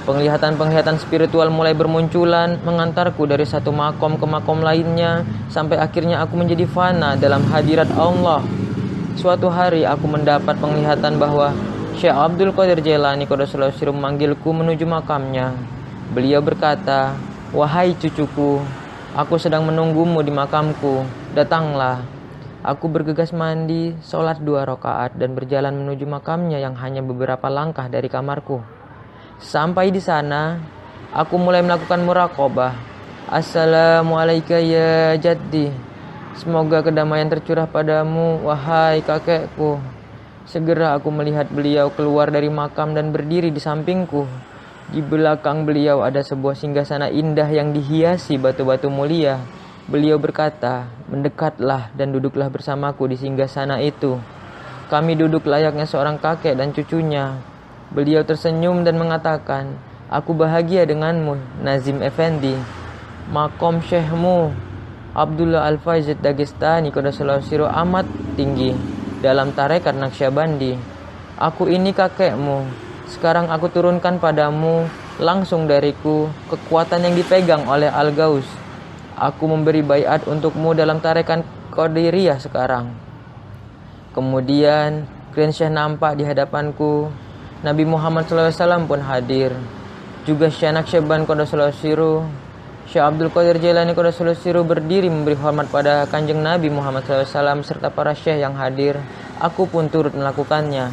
Penglihatan-penglihatan spiritual mulai bermunculan, mengantarku dari satu makom ke makom lainnya, sampai akhirnya aku menjadi fana dalam hadirat Allah. Suatu hari aku mendapat penglihatan bahwa Syekh Abdul Qadir Jailani Qaddasallahu sirruh memanggilku menuju makamnya. Beliau berkata, "Wahai cucuku, aku sedang menunggumu di makamku, datanglah." Aku bergegas mandi, sholat 2 rakaat dan berjalan menuju makamnya yang hanya beberapa langkah dari kamarku. Sampai di sana, aku mulai melakukan muraqabah. Assalamualaikum ya jaddi. Semoga kedamaian tercurah padamu, wahai kakekku. Segera aku melihat beliau keluar dari makam dan berdiri di sampingku. Di belakang beliau ada sebuah singgasana indah yang dihiasi batu-batu mulia. Beliau berkata, "Mendekatlah dan duduklah bersamaku di singgasana itu." Kami duduk layaknya seorang kakek dan cucunya. Beliau tersenyum dan mengatakan, "Aku bahagia denganmu, Nazim Effendi. Makom syekhmu Abdullah Al-Faizid Dagestani Qaddasallahu sirruh amat tinggi dalam tarekat Naqsyabandi. Aku ini kakekmu. Sekarang aku turunkan padamu langsung dariku kekuatan yang dipegang oleh Al-Gaus. Aku memberi baiat untukmu dalam tarekat Qadiriyah sekarang." Kemudian Grand Syekh nampak di hadapanku. Nabi Muhammad SAW pun hadir. Juga Syekh Naqsyaband Qaddasallahu sirruh, Syekh Abdul Qadir Jailani Qaddasallahu sirruh berdiri memberi hormat pada Kanjeng Nabi Muhammad SAW serta para syekh yang hadir. Aku pun turut melakukannya.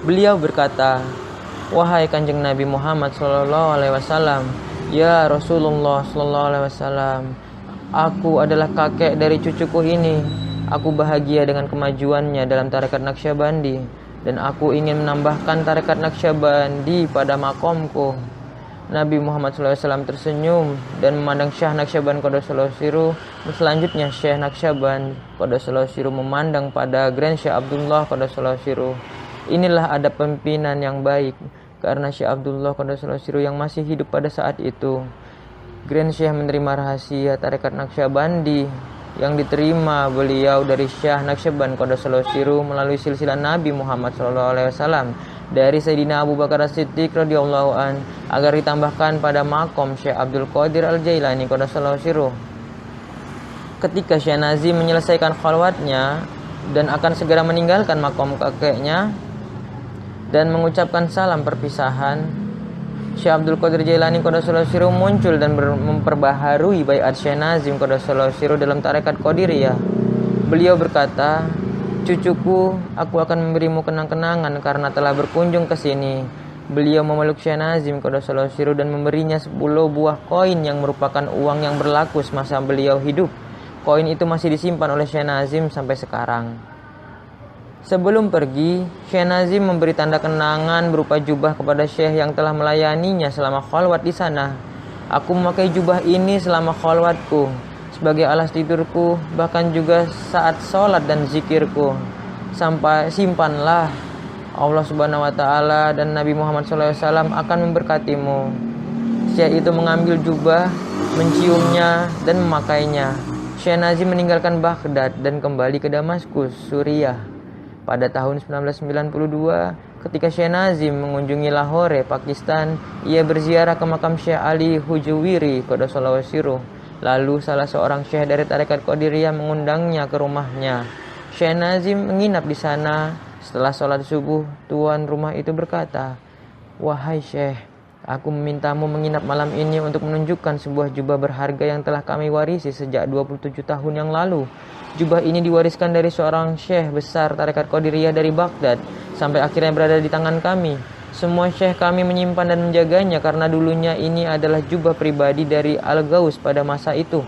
Beliau berkata, "Wahai Kanjeng Nabi Muhammad SAW, ya Rasulullah SAW, aku adalah kakek dari cucuku ini. Aku bahagia dengan kemajuannya dalam tarekat Naqsyabandi. Dan aku ingin menambahkan tarekat Naqsyabandi pada makomku." Nabi Muhammad SAW tersenyum dan memandang Syekh Naqsyaband Qaddasallahu sirruh. Selanjutnya Syekh Naqsyaband Qaddasallahu sirruh memandang pada Grand Syekh Abdullah Qaddasallahu sirruh. Inilah adab pimpinan yang baik, karena Syekh Abdullah Qaddasallahu sirruh yang masih hidup pada saat itu. Grand Syekh menerima rahasia tarekat Naqsyabandi yang diterima beliau dari Syekh Naqsyaband Qaddasallahu sirruh melalui silsilah Nabi Muhammad SAW dari Sayyidina Abu Bakar As-Siddiq radhiyallahu an, agar ditambahkan pada makom Syekh Abdul Qadir Al-Jailani Qaddasallahu sirruh. Ketika Syekh Nazim menyelesaikan khalwatnya dan akan segera meninggalkan makom kakeknya dan mengucapkan salam perpisahan, Syekh Abdul Qadir Jailani Qaddasallahu sirruh muncul dan memperbaharui baiat Syekh Nazim Qaddasallahu sirruh dalam tarekat Qadiriyah. Beliau berkata, "Cucuku, aku akan memberimu kenang-kenangan karena telah berkunjung ke sini." Beliau memeluk Syekh Nazim Qaddasallahu sirruh dan memberinya 10 buah koin yang merupakan uang yang berlaku semasa beliau hidup. Koin itu masih disimpan oleh Syekh Nazim sampai sekarang. Sebelum pergi, Syekh Nazim memberi tanda kenangan berupa jubah kepada Syekh yang telah melayaninya selama khalwat di sana. "Aku memakai jubah ini selama khalwatku, sebagai alas tidurku, bahkan juga saat sholat dan zikirku. Sampai simpanlah. Allah Subhanahu wa Ta'ala dan Nabi Muhammad SAW akan memberkatimu." Syekh itu mengambil jubah, menciumnya, dan memakainya. Syekh Nazim meninggalkan Baghdad dan kembali ke Damaskus, Suriah. Pada tahun 1992, ketika Syekh Nazim mengunjungi Lahore, Pakistan, ia berziarah ke makam Syekh Ali Hujwiri Qaddasallahu sirruh. Lalu salah seorang syekh dari tarekat Qadiriyah mengundangnya ke rumahnya. Syekh Nazim menginap di sana. Setelah sholat subuh, tuan rumah itu berkata, "Wahai Syekh, aku memintamu menginap malam ini untuk menunjukkan sebuah jubah berharga yang telah kami warisi sejak 27 tahun yang lalu. Jubah ini diwariskan dari seorang syekh besar tarekat Qadiriyah dari Baghdad sampai akhirnya berada di tangan kami. Semua syekh kami menyimpan dan menjaganya karena dulunya ini adalah jubah pribadi dari Al-Gaus pada masa itu."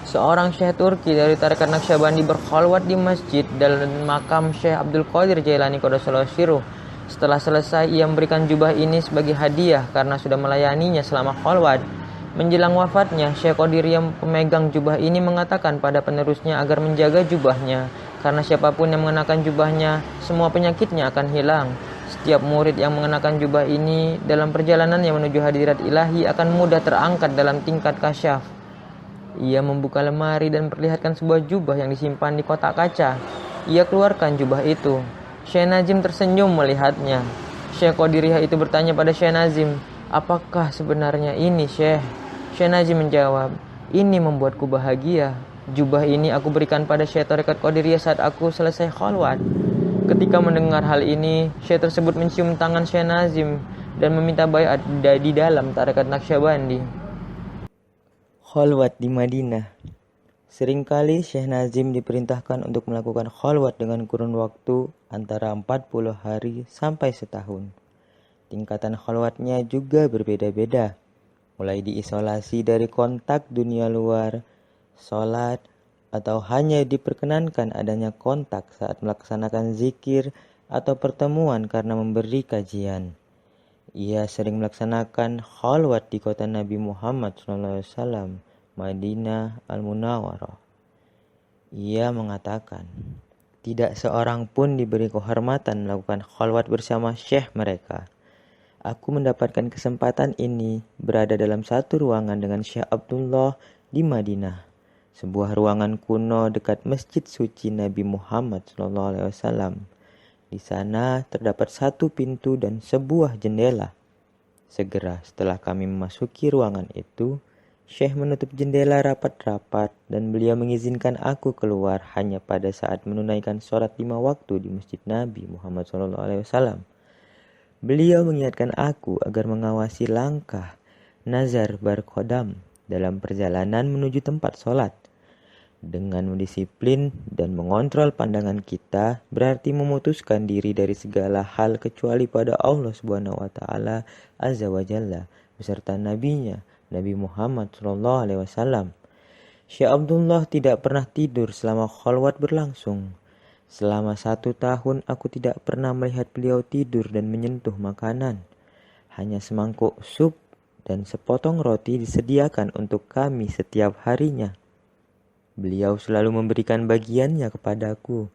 Seorang syekh Turki dari tarekat Naqsyabandi berkhalwat di masjid dan makam Syekh Abdul Qadir Jailani Qaddasallahu sirruh. Setelah selesai, ia memberikan jubah ini sebagai hadiah karena sudah melayaninya selama khalwat. Menjelang wafatnya, Syekh Qadiriyah pemegang jubah ini mengatakan pada penerusnya agar menjaga jubahnya, karena siapapun yang mengenakan jubahnya, semua penyakitnya akan hilang. Setiap murid yang mengenakan jubah ini dalam perjalanannya menuju hadirat ilahi akan mudah terangkat dalam tingkat kasyaf. Ia membuka lemari dan memperlihatkan sebuah jubah yang disimpan di kotak kaca. Ia keluarkan jubah itu. Syekh Nazim tersenyum melihatnya. Syekh Qadiriyah itu bertanya pada Syekh Nazim, apakah sebenarnya ini Syekh? Syekh Nazim menjawab, ini membuatku bahagia. Jubah ini aku berikan pada Syekh Tarekat Qadiriyah saat aku selesai khalwat. Ketika mendengar hal ini, Syekh tersebut mencium tangan Syekh Nazim dan meminta baiat di dalam Tarekat Naqsyabandi. Khalwat di Madinah. Seringkali Syekh Nazim diperintahkan untuk melakukan khalwat dengan kurun waktu antara 40 hari sampai setahun. Tingkatan khalwatnya juga berbeda-beda, mulai diisolasi dari kontak dunia luar, sholat, atau hanya diperkenankan adanya kontak saat melaksanakan zikir atau pertemuan karena memberi kajian. Ia sering melaksanakan khalwat di kota Nabi Muhammad SAW, Madinah Al-Munawwarah. Ia mengatakan, tidak seorang pun diberi kehormatan melakukan khalwat bersama syekh mereka. Aku mendapatkan kesempatan ini berada dalam satu ruangan dengan Syekh Abdullah di Madinah, sebuah ruangan kuno dekat Masjid Suci Nabi Muhammad SAW. Di sana terdapat satu pintu dan sebuah jendela. Segera setelah kami memasuki ruangan itu, Syekh menutup jendela rapat-rapat dan beliau mengizinkan aku keluar hanya pada saat menunaikan sholat 5 waktu di Masjid Nabi Muhammad SAW. Beliau mengingatkan aku agar mengawasi langkah nazar barqadam dalam perjalanan menuju tempat sholat. Dengan mendisiplin dan mengontrol pandangan kita berarti memutuskan diri dari segala hal kecuali pada Allah Subhanahu wa taala Azza wa Jalla beserta nabinya Nabi Muhammad SAW. Syekh Abdullah tidak pernah tidur selama khalwat berlangsung. Selama 1 tahun aku tidak pernah melihat beliau tidur dan menyentuh makanan. Hanya semangkuk sup dan sepotong roti disediakan untuk kami setiap harinya. Beliau selalu memberikan bagiannya kepadaku.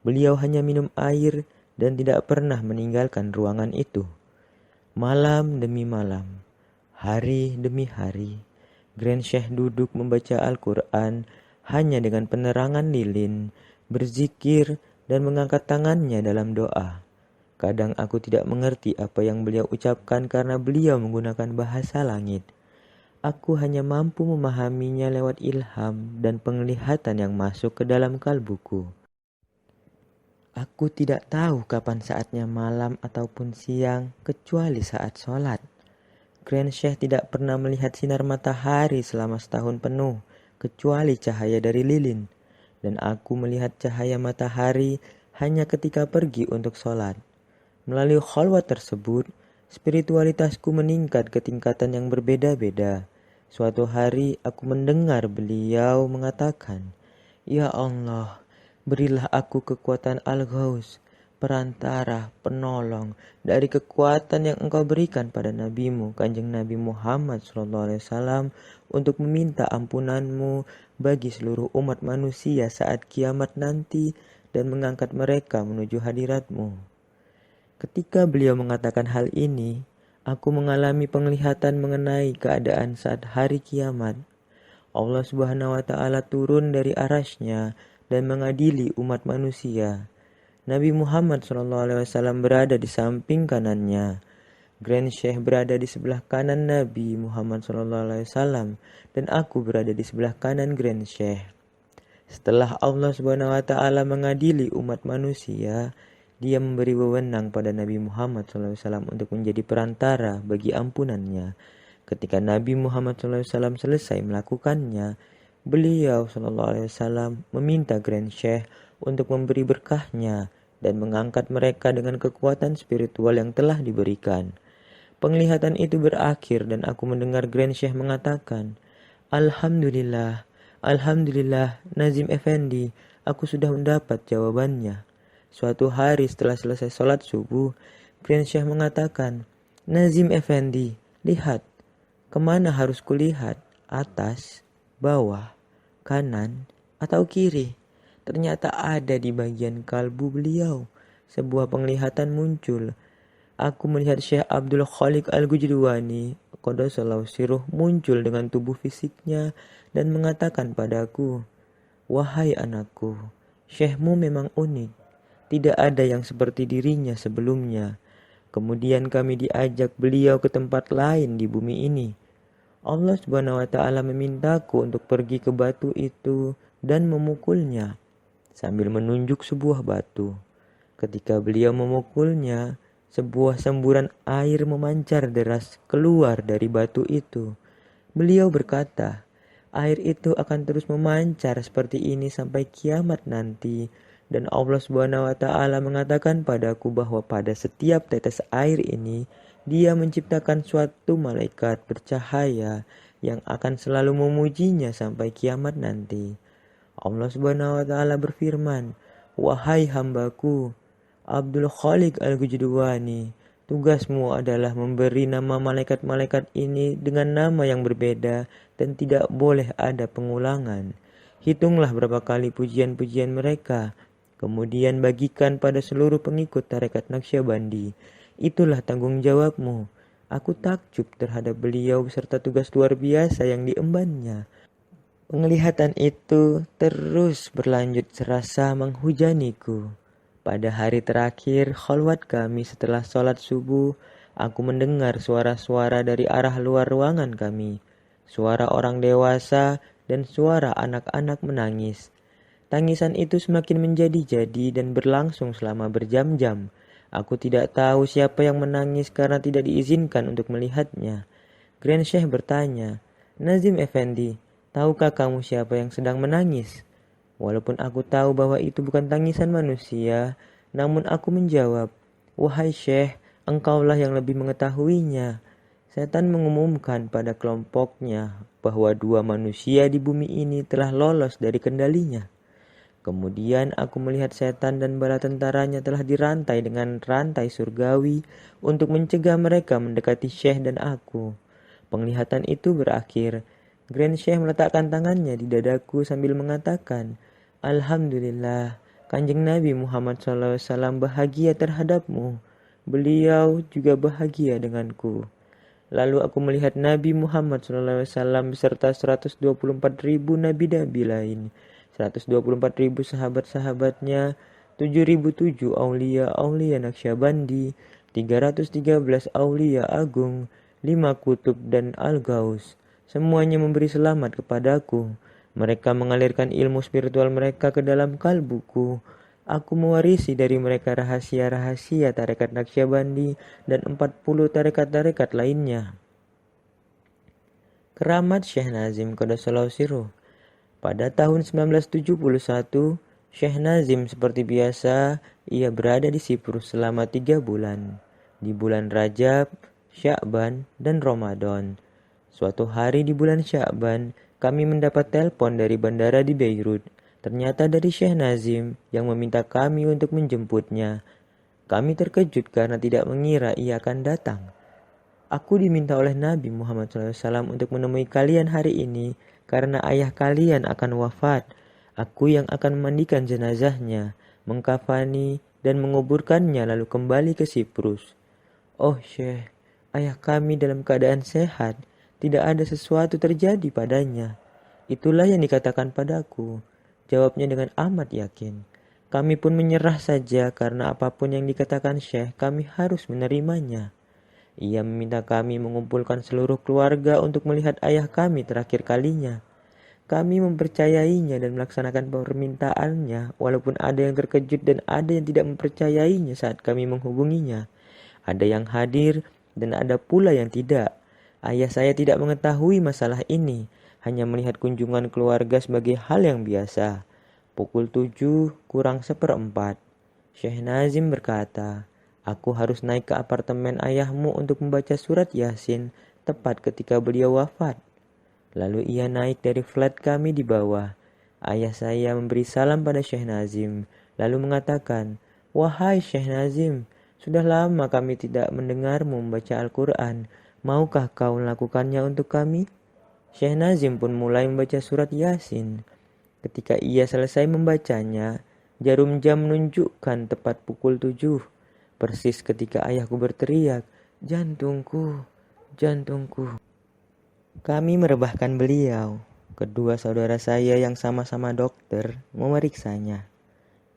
Beliau hanya minum air dan tidak pernah meninggalkan ruangan itu. Malam demi malam, hari demi hari, Grand Syekh duduk membaca Al-Quran hanya dengan penerangan lilin, berzikir, dan mengangkat tangannya dalam doa. Kadang aku tidak mengerti apa yang beliau ucapkan karena beliau menggunakan bahasa langit. Aku hanya mampu memahaminya lewat ilham dan penglihatan yang masuk ke dalam kalbuku. Aku tidak tahu kapan saatnya malam ataupun siang kecuali saat sholat. Grand Syekh tidak pernah melihat sinar matahari selama setahun penuh, kecuali cahaya dari lilin. Dan aku melihat cahaya matahari hanya ketika pergi untuk sholat. Melalui khalwat tersebut, spiritualitasku meningkat ke tingkatan yang berbeda-beda. Suatu hari aku mendengar beliau mengatakan, "Ya Allah, berilah aku kekuatan Al-Ghaus, perantara, penolong dari kekuatan yang Engkau berikan pada Nabimu, Kanjeng Nabi Muhammad SAW, untuk meminta ampunanmu bagi seluruh umat manusia saat kiamat nanti dan mengangkat mereka menuju hadiratmu." Ketika beliau mengatakan hal ini, aku mengalami penglihatan mengenai keadaan saat hari kiamat. Allah Subhanahu wa taala turun dari arasy-Nya dan mengadili umat manusia. Nabi Muhammad SAW berada di samping kanannya. Grand Syekh berada di sebelah kanan Nabi Muhammad SAW dan aku berada di sebelah kanan Grand Syekh. Setelah Allah Subhanahu wa taala mengadili umat manusia, Dia memberi wewenang pada Nabi Muhammad SAW untuk menjadi perantara bagi ampunannya. Ketika Nabi Muhammad SAW selesai melakukannya, beliau SAW meminta Grand Syekh untuk memberi berkahnya dan mengangkat mereka dengan kekuatan spiritual yang telah diberikan. Penglihatan itu berakhir dan aku mendengar Grand Syekh mengatakan, "Alhamdulillah, Alhamdulillah, Nazim Effendi, aku sudah mendapat jawabannya." Suatu hari setelah selesai sholat subuh, Grand Syekh mengatakan, "Nazim Effendi, lihat, kemana harus kulihat? Atas, bawah, kanan, atau kiri?" Ternyata ada di bagian kalbu beliau. Sebuah penglihatan muncul. Aku melihat Syekh Abdul Khaliq Al-Gujdwani, Qaddasallahu sirruh, muncul dengan tubuh fisiknya dan mengatakan padaku, "Wahai anakku, Syekhmu memang unik. Tidak ada yang seperti dirinya sebelumnya. Kemudian kami diajak beliau ke tempat lain di bumi ini. Allah Subhanahu wa Ta'ala memintaku untuk pergi ke batu itu dan memukulnya sambil menunjuk sebuah batu. Ketika beliau memukulnya, sebuah semburan air memancar deras keluar dari batu itu. Beliau berkata, air itu akan terus memancar seperti ini sampai kiamat nanti. Dan Allah Subhanahu wa Ta'ala mengatakan padaku bahwa pada setiap tetes air ini, Dia menciptakan suatu malaikat bercahaya yang akan selalu memujinya sampai kiamat nanti. Allah Subhanahu wa Ta'ala berfirman, wahai hambaku, Abdul Khaliq Al-Gujdwani, tugasmu adalah memberi nama malaikat-malaikat ini dengan nama yang berbeda dan tidak boleh ada pengulangan. Hitunglah berapa kali pujian-pujian mereka, kemudian bagikan pada seluruh pengikut tarekat Naqsyabandi. Itulah tanggung jawabmu. Aku takjub terhadap beliau beserta tugas luar biasa yang diembannya. Penglihatan itu terus berlanjut serasa menghujaniku. Pada hari terakhir khalwat kami setelah sholat subuh, aku mendengar suara-suara dari arah luar ruangan kami. Suara orang dewasa dan suara anak-anak menangis. Tangisan itu semakin menjadi-jadi dan berlangsung selama berjam-jam. Aku tidak tahu siapa yang menangis karena tidak diizinkan untuk melihatnya. Grand Sheikh bertanya, Nazim Effendi, tahukah kamu siapa yang sedang menangis? Walaupun aku tahu bahwa itu bukan tangisan manusia, namun aku menjawab, wahai Syekh, engkaulah yang lebih mengetahuinya. Setan mengumumkan pada kelompoknya bahwa 2 manusia di bumi ini telah lolos dari kendalinya. Kemudian aku melihat setan dan bala tentaranya telah dirantai dengan rantai surgawi untuk mencegah mereka mendekati Syekh dan aku. Penglihatan itu berakhir. Grand Syekh meletakkan tangannya di dadaku sambil mengatakan, Alhamdulillah, Kanjeng Nabi Muhammad SAW bahagia terhadapmu. Beliau juga bahagia denganku. Lalu aku melihat Nabi Muhammad SAW beserta 124.000 nabi-nabi lain, 124.000 sahabat-sahabatnya, 7.007 aulia-aulia Naqsyabandi, 313 aulia agung, 5 kutub dan al-gaus. Semuanya memberi selamat kepadaku. Mereka mengalirkan ilmu spiritual mereka ke dalam kalbuku. Aku mewarisi dari mereka rahasia-rahasia tarekat Naqsyabandi dan 40 tarekat-tarekat lainnya. Keramat Syekh Nazim Qaddasallahu Sirruh. Pada tahun 1971, Syekh Nazim seperti biasa, ia berada di Siprus selama 3 bulan. Di bulan Rajab, Sya'ban, dan Ramadan. Suatu hari di bulan Sya'ban, kami mendapat telepon dari bandara di Beirut. Ternyata dari Syekh Nazim yang meminta kami untuk menjemputnya. Kami terkejut karena tidak mengira ia akan datang. Aku diminta oleh Nabi Muhammad SAW untuk menemui kalian hari ini karena ayah kalian akan wafat. Aku yang akan memandikan jenazahnya, mengkafani dan menguburkannya lalu kembali ke Siprus. Oh Syekh, ayah kami dalam keadaan sehat. Tidak ada sesuatu terjadi padanya. Itulah yang dikatakan padaku. Jawabnya dengan amat yakin. Kami pun menyerah saja karena apapun yang dikatakan Syekh, kami harus menerimanya. Ia meminta kami mengumpulkan seluruh keluarga untuk melihat ayah kami terakhir kalinya. Kami mempercayainya dan melaksanakan permintaannya, walaupun ada yang terkejut dan ada yang tidak mempercayainya saat kami menghubunginya. Ada yang hadir dan ada pula yang tidak. Ayah saya tidak mengetahui masalah ini, hanya melihat kunjungan keluarga sebagai hal yang biasa. Pukul 7 kurang 1/4. Syekh Nazim berkata, aku harus naik ke apartemen ayahmu untuk membaca surat Yasin tepat ketika beliau wafat. Lalu ia naik dari flat kami di bawah. Ayah saya memberi salam pada Syekh Nazim, lalu mengatakan, wahai Syekh Nazim, sudah lama kami tidak mendengarmu membaca Al-Quran. Maukah kau melakukannya untuk kami? Syekh Nazim pun mulai membaca surat Yasin. Ketika ia selesai membacanya, jarum jam menunjukkan tepat pukul 7. Persis ketika ayahku berteriak, jantungku, jantungku. Kami merebahkan beliau. Kedua saudara saya yang sama-sama dokter memeriksanya.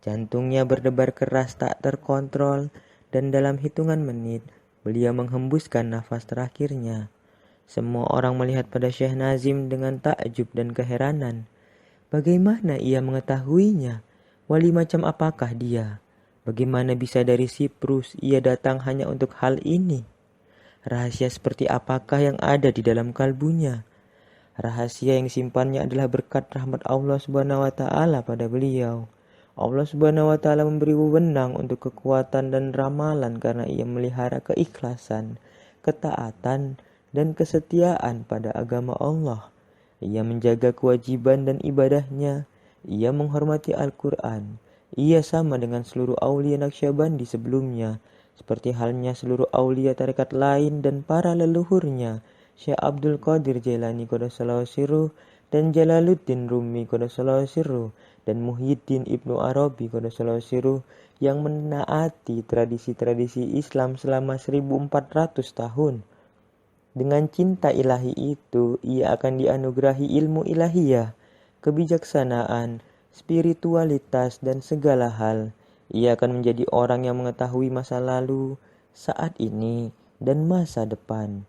Jantungnya berdebar keras tak terkontrol dan dalam hitungan menit, beliau menghembuskan nafas terakhirnya. Semua orang melihat pada Syekh Nazim dengan takjub dan keheranan. Bagaimana ia mengetahuinya? Wali macam apakah dia? Bagaimana bisa dari Siprus ia datang hanya untuk hal ini? Rahasia seperti apakah yang ada di dalam kalbunya? Rahasia yang disimpannya adalah berkat rahmat Allah Subhanahu wa taala pada beliau. Allah Subhanahu wa taala memberi wewenang untuk kekuatan dan ramalan karena ia melihara keikhlasan, ketaatan, dan kesetiaan pada agama Allah. Ia menjaga kewajiban dan ibadahnya. Ia menghormati Al-Quran. Ia sama dengan seluruh aulia Naqsyabandi sebelumnya, seperti halnya seluruh aulia tarekat lain dan para leluhurnya, Syekh Abdul Qadir Jailani Qaddasallahu sirruh dan Jalaluddin Rumi Qaddasallahu sirruh dan Muhyiddin Ibnu Arabi Qaddasallahu sirruh yang menaati tradisi-tradisi Islam selama 1400 tahun. Dengan cinta ilahi itu, ia akan dianugerahi ilmu ilahiyah, kebijaksanaan, spiritualitas, dan segala hal. Ia akan menjadi orang yang mengetahui masa lalu, saat ini, dan masa depan.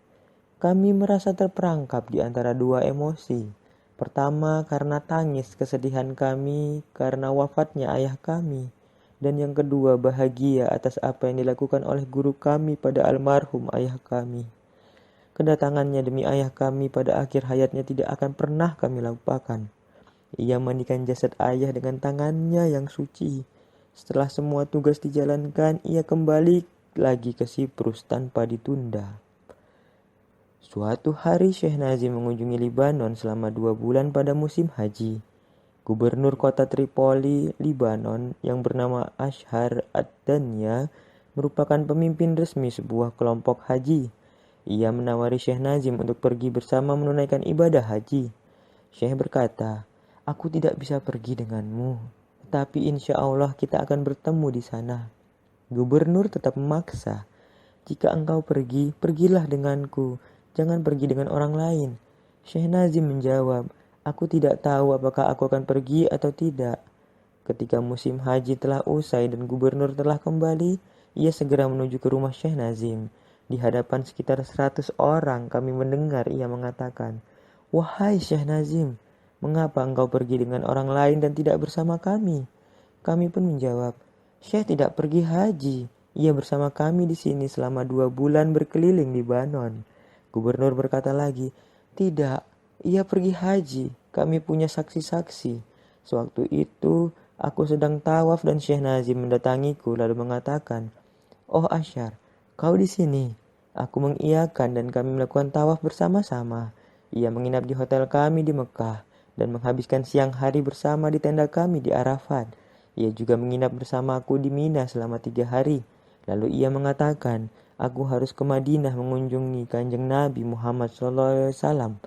Kami merasa terperangkap di antara dua emosi. Pertama, karena tangis kesedihan kami karena wafatnya ayah kami. Dan yang kedua, bahagia atas apa yang dilakukan oleh guru kami pada almarhum ayah kami. Kedatangannya demi ayah kami pada akhir hayatnya tidak akan pernah kami lupakan. Ia mandikan jasad ayah dengan tangannya yang suci. Setelah semua tugas dijalankan, ia kembali lagi ke Siprus tanpa ditunda. Suatu hari Syekh Nazim mengunjungi Libanon selama 2 bulan pada musim haji. Gubernur kota Tripoli, Libanon yang bernama Ashar Ad-Danya merupakan pemimpin resmi sebuah kelompok haji. Ia menawari Syekh Nazim untuk pergi bersama menunaikan ibadah haji. Syekh berkata, "Aku tidak bisa pergi denganmu, tetapi insya Allah kita akan bertemu di sana." Gubernur tetap memaksa, "Jika engkau pergi, pergilah denganku. Jangan pergi dengan orang lain." Syekh Nazim menjawab, "Aku tidak tahu apakah aku akan pergi atau tidak." Ketika musim haji telah usai dan gubernur telah kembali, ia segera menuju ke rumah Syekh Nazim. Di hadapan sekitar 100 orang kami mendengar ia mengatakan, "Wahai Syekh Nazim, mengapa engkau pergi dengan orang lain dan tidak bersama kami?" Kami pun menjawab, "Syekh tidak pergi haji. Ia bersama kami di sini selama 2 bulan berkeliling Libanon." Gubernur berkata lagi, "Tidak, ia pergi haji. Kami punya saksi-saksi." Sewaktu itu, aku sedang tawaf dan Syekh Nazim mendatangiku lalu mengatakan, "Oh Ashar, kau di sini?" Aku mengiyakan dan kami melakukan tawaf bersama-sama. Ia menginap di hotel kami di Mekah dan menghabiskan siang hari bersama di tenda kami di Arafat. Ia juga menginap bersama aku di Mina selama 3 hari. Lalu ia mengatakan, "Aku harus ke Madinah mengunjungi Kanjeng Nabi Muhammad SAW."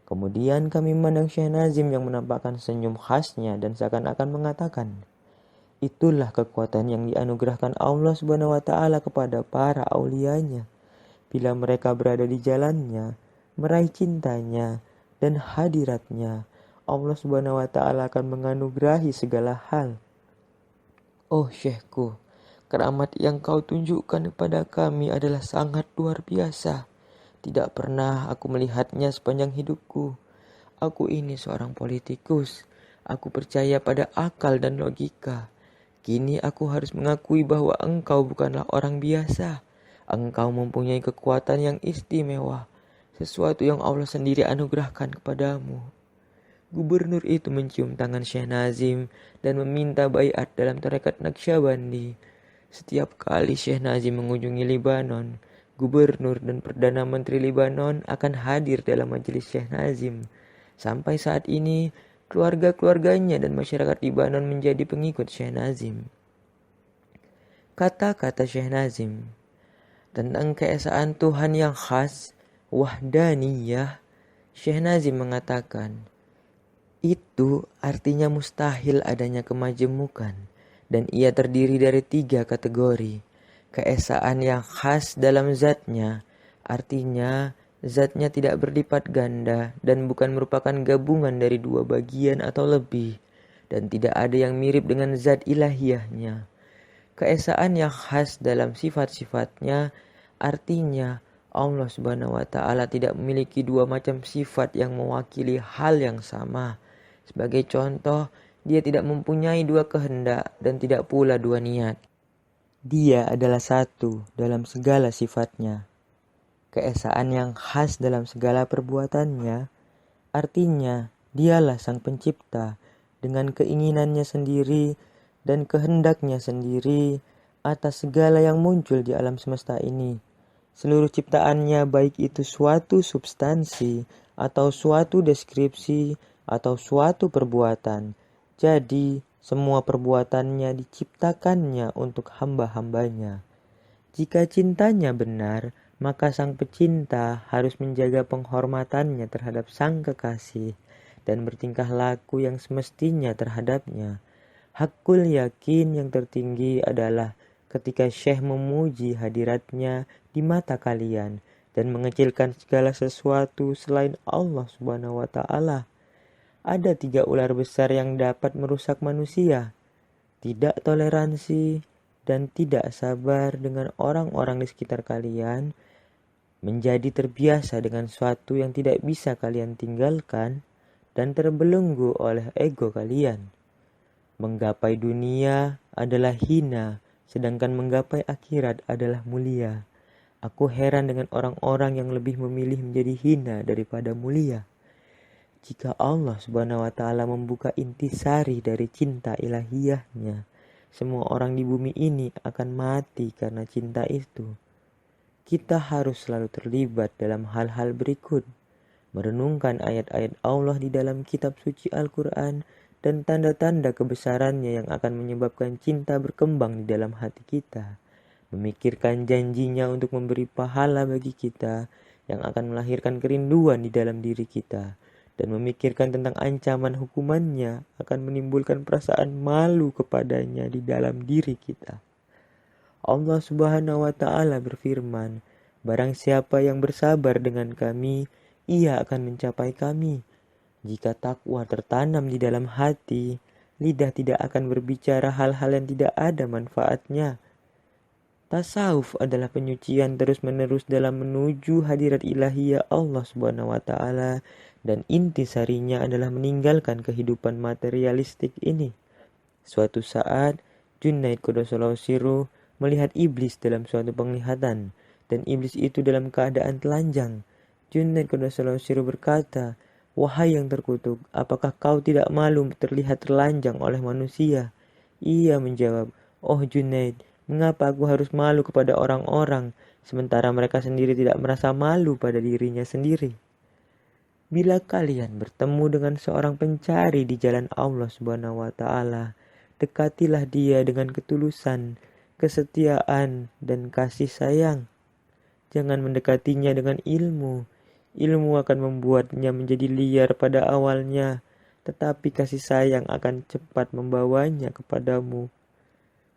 Kemudian kami memandang Syekh Nazim yang menampakkan senyum khasnya dan seakan-akan mengatakan, "Itulah kekuatan yang dianugerahkan Allah Subhanahu wa taala kepada para aulianya. Bila mereka berada di jalannya, meraih cintanya dan hadiratnya, Allah Subhanahu wa taala akan menganugerahi segala hal." Oh Syekhku, keramat yang kau tunjukkan kepada kami adalah sangat luar biasa. Tidak pernah aku melihatnya sepanjang hidupku. Aku ini seorang politikus. Aku percaya pada akal dan logika. Kini aku harus mengakui bahwa engkau bukanlah orang biasa. Engkau mempunyai kekuatan yang istimewa, sesuatu yang Allah sendiri anugerahkan kepadamu. Gubernur itu mencium tangan Syekh Nazim dan meminta baiat dalam tarekat Naqsyabandi. Setiap kali Syekh Nazim mengunjungi Libanon, Gubernur dan Perdana Menteri Libanon akan hadir dalam majelis Syekh Nazim. Sampai saat ini, keluarga-keluarganya dan masyarakat Libanon menjadi pengikut Syekh Nazim. Kata-kata Syekh Nazim tentang keesaan Tuhan yang khas, wahdaniyah, Syekh Nazim mengatakan, itu artinya mustahil adanya kemajemukan, dan ia terdiri dari 3 kategori. Keesaan yang khas dalam zatnya, artinya zatnya tidak berlipat ganda dan bukan merupakan gabungan dari 2 bagian atau lebih, dan tidak ada yang mirip dengan zat ilahiyahnya. Keesaan yang khas dalam sifat-sifatnya artinya Allah Subhanahu wa taala tidak memiliki dua macam sifat yang mewakili hal yang sama. Sebagai contoh, dia tidak mempunyai dua kehendak dan tidak pula dua niat. Dia adalah satu dalam segala sifatnya. Keesaan yang khas dalam segala perbuatannya artinya dialah sang pencipta dengan keinginannya sendiri dan kehendaknya sendiri atas segala yang muncul di alam semesta ini. Seluruh ciptaannya, baik itu suatu substansi atau suatu deskripsi atau suatu perbuatan. Jadi, semua perbuatannya diciptakannya untuk hamba-hambanya. Jika cintanya benar, maka sang pecinta harus menjaga penghormatannya terhadap sang kekasih dan bertingkah laku yang semestinya terhadapnya. Hakul yakin yang tertinggi adalah ketika Syekh memuji hadiratnya di mata kalian dan mengecilkan segala sesuatu selain Allah Subhanahu wa taala. Ada 3 ular besar yang dapat merusak manusia: tidak toleransi dan tidak sabar dengan orang-orang di sekitar kalian, menjadi terbiasa dengan sesuatu yang tidak bisa kalian tinggalkan, dan terbelenggu oleh ego kalian. Menggapai dunia adalah hina, sedangkan menggapai akhirat adalah mulia. Aku heran dengan orang-orang yang lebih memilih menjadi hina daripada mulia. Jika Allah Subhanahu wa taala membuka intisari dari cinta ilahiyahnya, semua orang di bumi ini akan mati karena cinta itu. Kita harus selalu terlibat dalam hal-hal berikut: merenungkan ayat-ayat Allah di dalam kitab suci Al-Quran dan tanda-tanda kebesarannya yang akan menyebabkan cinta berkembang di dalam hati kita, memikirkan janjinya untuk memberi pahala bagi kita yang akan melahirkan kerinduan di dalam diri kita, dan memikirkan tentang ancaman hukumannya akan menimbulkan perasaan malu kepadanya di dalam diri kita. Allah Subhanahu wa taala berfirman, "Barang siapa yang bersabar dengan kami, ia akan mencapai kami." Jika takwa tertanam di dalam hati, lidah tidak akan berbicara hal-hal yang tidak ada manfaatnya. Tasawuf adalah penyucian terus-menerus dalam menuju hadirat ilahiyah Allah Subhanahu wa taala, dan intisarinya adalah meninggalkan kehidupan materialistik ini. Suatu saat, Junaid Quddasallahu sirruh melihat iblis dalam suatu penglihatan, dan iblis itu dalam keadaan telanjang. Junaid Quddasallahu sirruh berkata, "Wahai yang terkutuk, apakah kau tidak malu terlihat telanjang oleh manusia?" Ia menjawab, "Oh Junaid, mengapa aku harus malu kepada orang-orang, sementara mereka sendiri tidak merasa malu pada dirinya sendiri?" Bila kalian bertemu dengan seorang pencari di jalan Allah Subhanahu wa taala, dekatilah dia dengan ketulusan, kesetiaan, dan kasih sayang. Jangan mendekatinya dengan ilmu. Ilmu akan membuatnya menjadi liar pada awalnya, tetapi kasih sayang akan cepat membawanya kepadamu.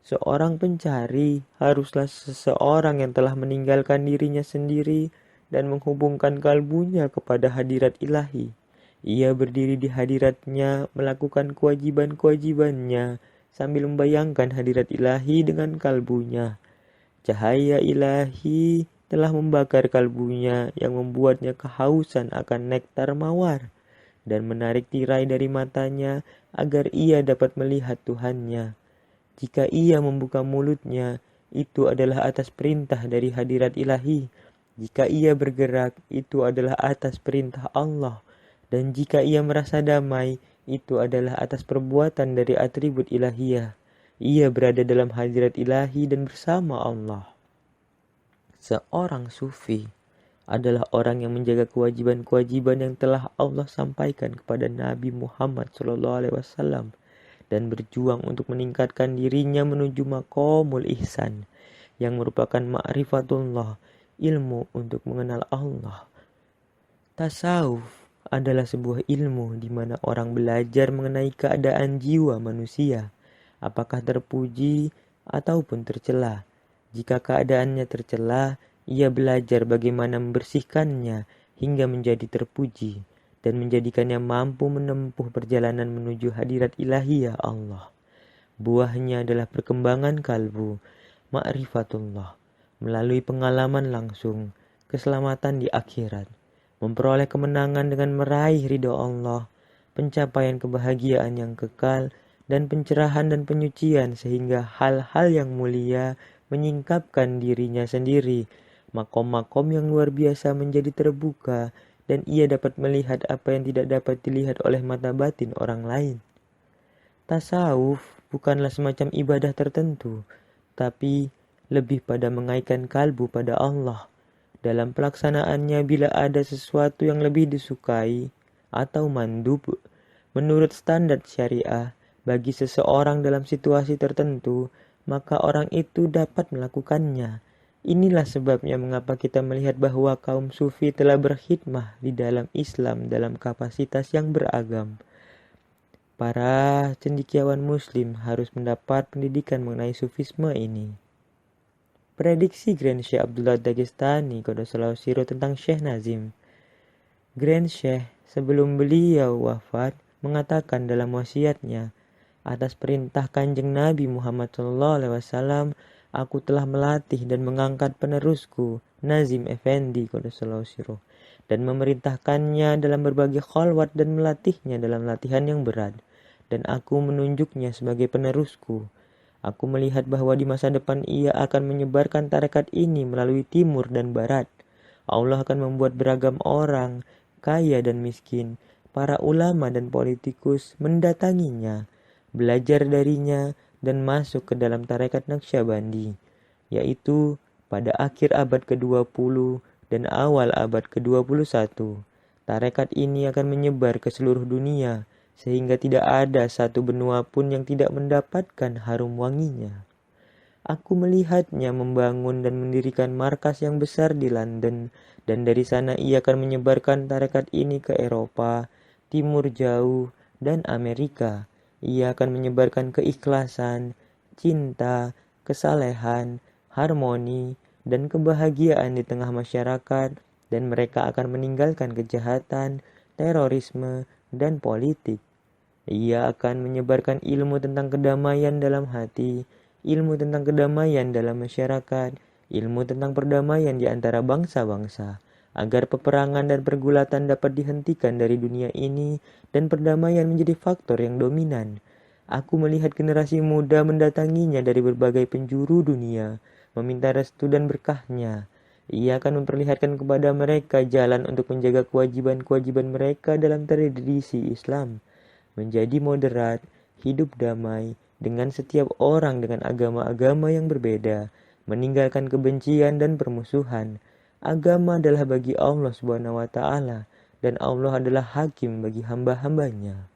Seorang pencari haruslah seseorang yang telah meninggalkan dirinya sendiri dan menghubungkan kalbunya kepada hadirat ilahi. Ia berdiri di hadiratnya, melakukan kewajiban-kewajibannya, sambil membayangkan hadirat ilahi dengan kalbunya. Cahaya ilahi telah membakar kalbunya yang membuatnya kehausan akan nektar mawar, dan menarik tirai dari matanya agar ia dapat melihat Tuhannya. Jika ia membuka mulutnya, itu adalah atas perintah dari hadirat ilahi. Jika ia bergerak, itu adalah atas perintah Allah. Dan jika ia merasa damai, itu adalah atas perbuatan dari atribut ilahiyah. Ia berada dalam hadirat ilahi dan bersama Allah. Seorang sufi adalah orang yang menjaga kewajiban-kewajiban yang telah Allah sampaikan kepada Nabi Muhammad SAW dan berjuang untuk meningkatkan dirinya menuju maqamul ihsan yang merupakan ma'rifatullah, ilmu untuk mengenal Allah. Tasawuf adalah sebuah ilmu di mana orang belajar mengenai keadaan jiwa manusia, apakah terpuji ataupun tercela. Jika keadaannya tercela, ia belajar bagaimana membersihkannya hingga menjadi terpuji dan menjadikannya mampu menempuh perjalanan menuju hadirat ilahiyah Allah. Buahnya adalah perkembangan kalbu, ma'rifatullah, melalui pengalaman langsung, keselamatan di akhirat, memperoleh kemenangan dengan meraih ridho Allah, pencapaian kebahagiaan yang kekal, dan pencerahan dan penyucian sehingga hal-hal yang mulia menyingkapkan dirinya sendiri. Makom-makom yang luar biasa menjadi terbuka dan ia dapat melihat apa yang tidak dapat dilihat oleh mata batin orang lain. Tasawuf bukanlah semacam ibadah tertentu, tapi lebih pada mengaitkan kalbu pada Allah. Dalam pelaksanaannya bila ada sesuatu yang lebih disukai atau mandub menurut standar syariah bagi seseorang dalam situasi tertentu, maka orang itu dapat melakukannya. Inilah sebabnya mengapa kita melihat bahwa kaum sufi telah berkhidmah di dalam Islam dalam kapasitas yang beragam. Para cendekiawan muslim harus mendapat pendidikan mengenai sufisme ini. Prediksi Grand Syekh Abdullah Dagestani Qaddasallahu Sirruh tentang Syekh Nazim. Grand Syekh sebelum beliau wafat mengatakan dalam wasiatnya, atas perintah Kanjeng Nabi Muhammad SAW, aku telah melatih dan mengangkat penerusku, Nazim Effendi Qaddasallahu Sirruh, dan memerintahkannya dalam berbagai khalwat dan melatihnya dalam latihan yang berat, dan aku menunjuknya sebagai penerusku. Aku melihat bahwa di masa depan ia akan menyebarkan tarekat ini melalui timur dan barat. Allah akan membuat beragam orang, kaya dan miskin, para ulama dan politikus mendatanginya, belajar darinya, dan masuk ke dalam tarekat Naqsyabandi, yaitu pada akhir abad ke-20 dan awal abad ke-21. Tarekat ini akan menyebar ke seluruh dunia, sehingga tidak ada satu benua pun yang tidak mendapatkan harum wanginya. Aku melihatnya membangun dan mendirikan markas yang besar di London, dan dari sana ia akan menyebarkan tarekat ini ke Eropa, Timur Jauh, dan Amerika. Ia akan menyebarkan keikhlasan, cinta, kesalehan, harmoni, dan kebahagiaan di tengah masyarakat, dan mereka akan meninggalkan kejahatan, terorisme, dan politik. Ia akan menyebarkan ilmu tentang kedamaian dalam hati, ilmu tentang kedamaian dalam masyarakat, ilmu tentang perdamaian di antara bangsa-bangsa, agar peperangan dan pergulatan dapat dihentikan dari dunia ini dan perdamaian menjadi faktor yang dominan. Aku melihat generasi muda mendatanginya dari berbagai penjuru dunia, meminta restu dan berkahnya. Ia akan memperlihatkan kepada mereka jalan untuk menjaga kewajiban-kewajiban mereka dalam tradisi Islam, menjadi moderat, hidup damai dengan setiap orang dengan agama-agama yang berbeda, meninggalkan kebencian dan permusuhan. Agama adalah bagi Allah SWT, dan Allah adalah hakim bagi hamba-hambanya.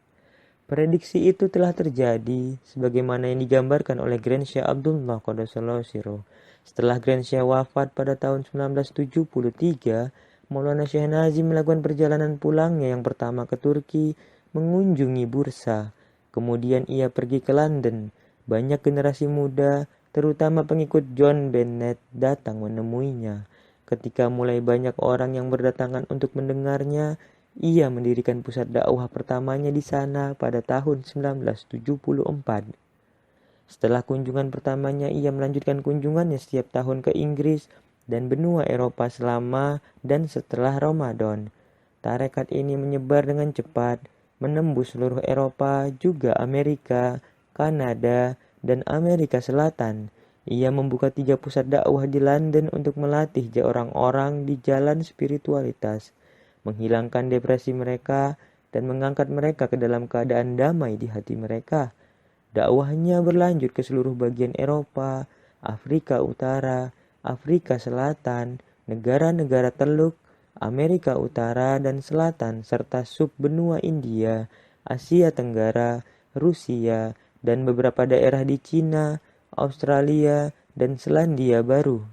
Prediksi itu telah terjadi sebagaimana yang digambarkan oleh Grand Syekh Abdullah Qaddasallahu Sirruh. Setelah Grand Syekh wafat pada tahun 1973, Maulana Syekh Nazim melakukan perjalanan pulangnya yang pertama ke Turki, mengunjungi bursa. Kemudian ia pergi ke London. Banyak generasi muda, terutama pengikut John Bennett, datang menemuinya. Ketika mulai banyak orang yang berdatangan untuk mendengarnya, ia mendirikan pusat dakwah pertamanya di sana pada tahun 1974. Setelah kunjungan pertamanya, ia melanjutkan kunjungannya setiap tahun ke Inggris dan benua Eropa selama dan setelah Ramadan. Tarekat ini menyebar dengan cepat, menembus seluruh Eropa, juga Amerika, Kanada, dan Amerika Selatan. Ia membuka 3 pusat dakwah di London untuk melatih orang-orang di jalan spiritualitas, menghilangkan depresi mereka, dan mengangkat mereka ke dalam keadaan damai di hati mereka. Dakwahnya berlanjut ke seluruh bagian Eropa, Afrika Utara, Afrika Selatan, negara-negara Teluk, Amerika Utara dan Selatan, serta sub-benua India, Asia Tenggara, Rusia, dan beberapa daerah di Cina, Australia, dan Selandia Baru.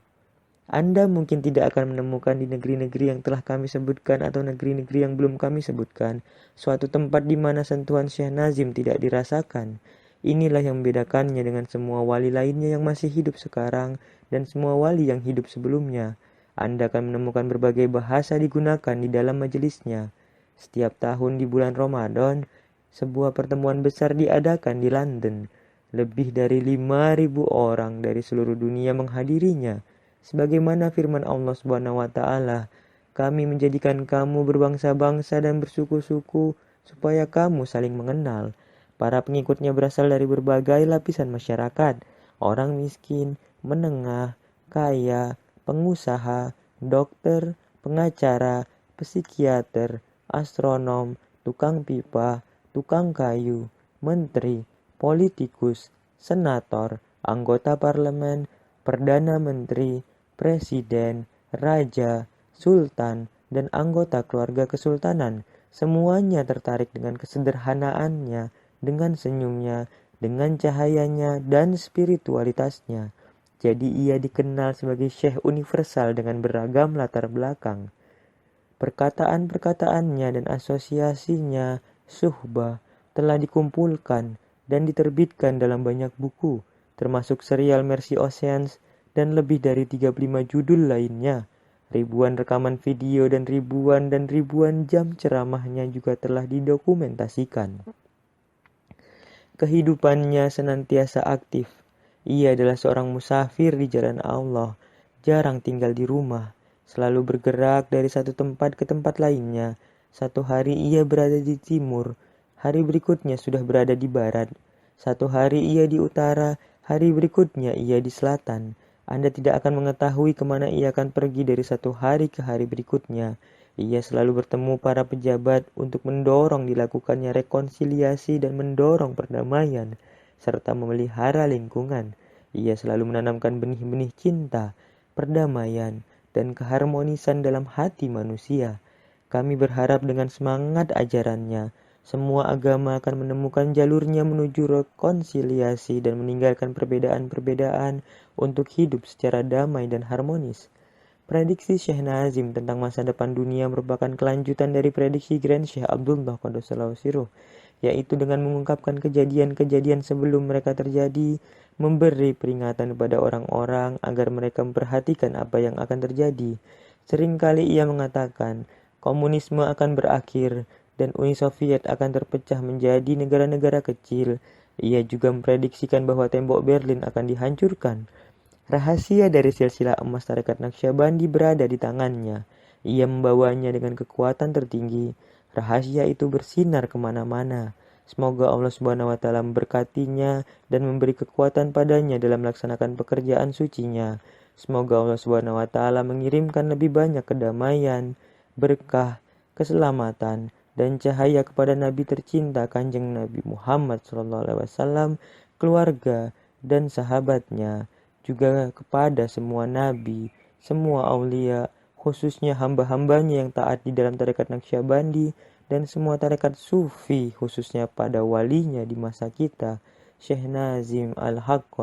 Anda mungkin tidak akan menemukan di negeri-negeri yang telah kami sebutkan atau negeri-negeri yang belum kami sebutkan, suatu tempat di mana sentuhan Syekh Nazim tidak dirasakan. Inilah yang membedakannya dengan semua wali lainnya yang masih hidup sekarang dan semua wali yang hidup sebelumnya. Anda akan menemukan berbagai bahasa digunakan di dalam majelisnya. Setiap tahun di bulan Ramadan, sebuah pertemuan besar diadakan di London. Lebih dari 5.000 orang dari seluruh dunia menghadirinya. Sebagaimana firman Allah Subhanahu wa taala, "Kami menjadikan kamu berbangsa-bangsa dan bersuku-suku supaya kamu saling mengenal." Para pengikutnya berasal dari berbagai lapisan masyarakat, orang miskin, menengah, kaya, pengusaha, dokter, pengacara, psikiater, astronom, tukang pipa, tukang kayu, menteri, politikus, senator, anggota parlemen, perdana menteri, presiden, raja, sultan, dan anggota keluarga kesultanan. Semuanya tertarik dengan kesederhanaannya, dengan senyumnya, dengan cahayanya, dan spiritualitasnya. Jadi ia dikenal sebagai Syekh universal dengan beragam latar belakang. Perkataan-perkataannya dan asosiasinya, suhbah, telah dikumpulkan dan diterbitkan dalam banyak buku, termasuk serial Mercy Oceans dan lebih dari 35 judul lainnya. Ribuan rekaman video dan ribuan jam ceramahnya juga telah didokumentasikan. Kehidupannya senantiasa aktif. Ia adalah seorang musafir di jalan Allah, jarang tinggal di rumah, selalu bergerak dari satu tempat ke tempat lainnya. Satu hari ia berada di timur, hari berikutnya sudah berada di barat. Satu hari ia di utara, hari berikutnya ia di selatan. Anda tidak akan mengetahui kemana ia akan pergi dari satu hari ke hari berikutnya. Ia selalu bertemu para pejabat untuk mendorong dilakukannya rekonsiliasi dan mendorong perdamaian, serta memelihara lingkungan. Ia selalu menanamkan benih-benih cinta, perdamaian, dan keharmonisan dalam hati manusia. Kami berharap dengan semangat ajarannya, semua agama akan menemukan jalurnya menuju rekonsiliasi dan meninggalkan perbedaan-perbedaan untuk hidup secara damai dan harmonis. Prediksi Syekh Nazim tentang masa depan dunia merupakan kelanjutan dari prediksi Grand Syekh Abdullah Qaddasallahu Sirruh, yaitu dengan mengungkapkan kejadian-kejadian sebelum mereka terjadi, memberi peringatan kepada orang-orang agar mereka memperhatikan apa yang akan terjadi. Seringkali ia mengatakan, komunisme akan berakhir dan Uni Soviet akan terpecah menjadi negara-negara kecil. Ia juga memprediksikan bahwa tembok Berlin akan dihancurkan. Rahasia dari silsilah emas tarekat Naqsyabandi berada di tangannya. Ia membawanya dengan kekuatan tertinggi. Rahasia itu bersinar kemana-mana. Semoga Allah Subhanahu wa Ta'ala memberkatinya dan memberi kekuatan padanya dalam melaksanakan pekerjaan sucinya. Semoga Allah Subhanahu wa Ta'ala mengirimkan lebih banyak kedamaian, berkah, keselamatan, dan cahaya kepada Nabi tercinta Kanjeng Nabi Muhammad SAW, keluarga, dan sahabatnya, juga kepada semua nabi, semua aulia, khususnya hamba-hambanya yang taat di dalam tarekat Naqsyabandi, dan semua tarekat sufi, khususnya pada walinya di masa kita, Syekh Nazim Al-Haqqani.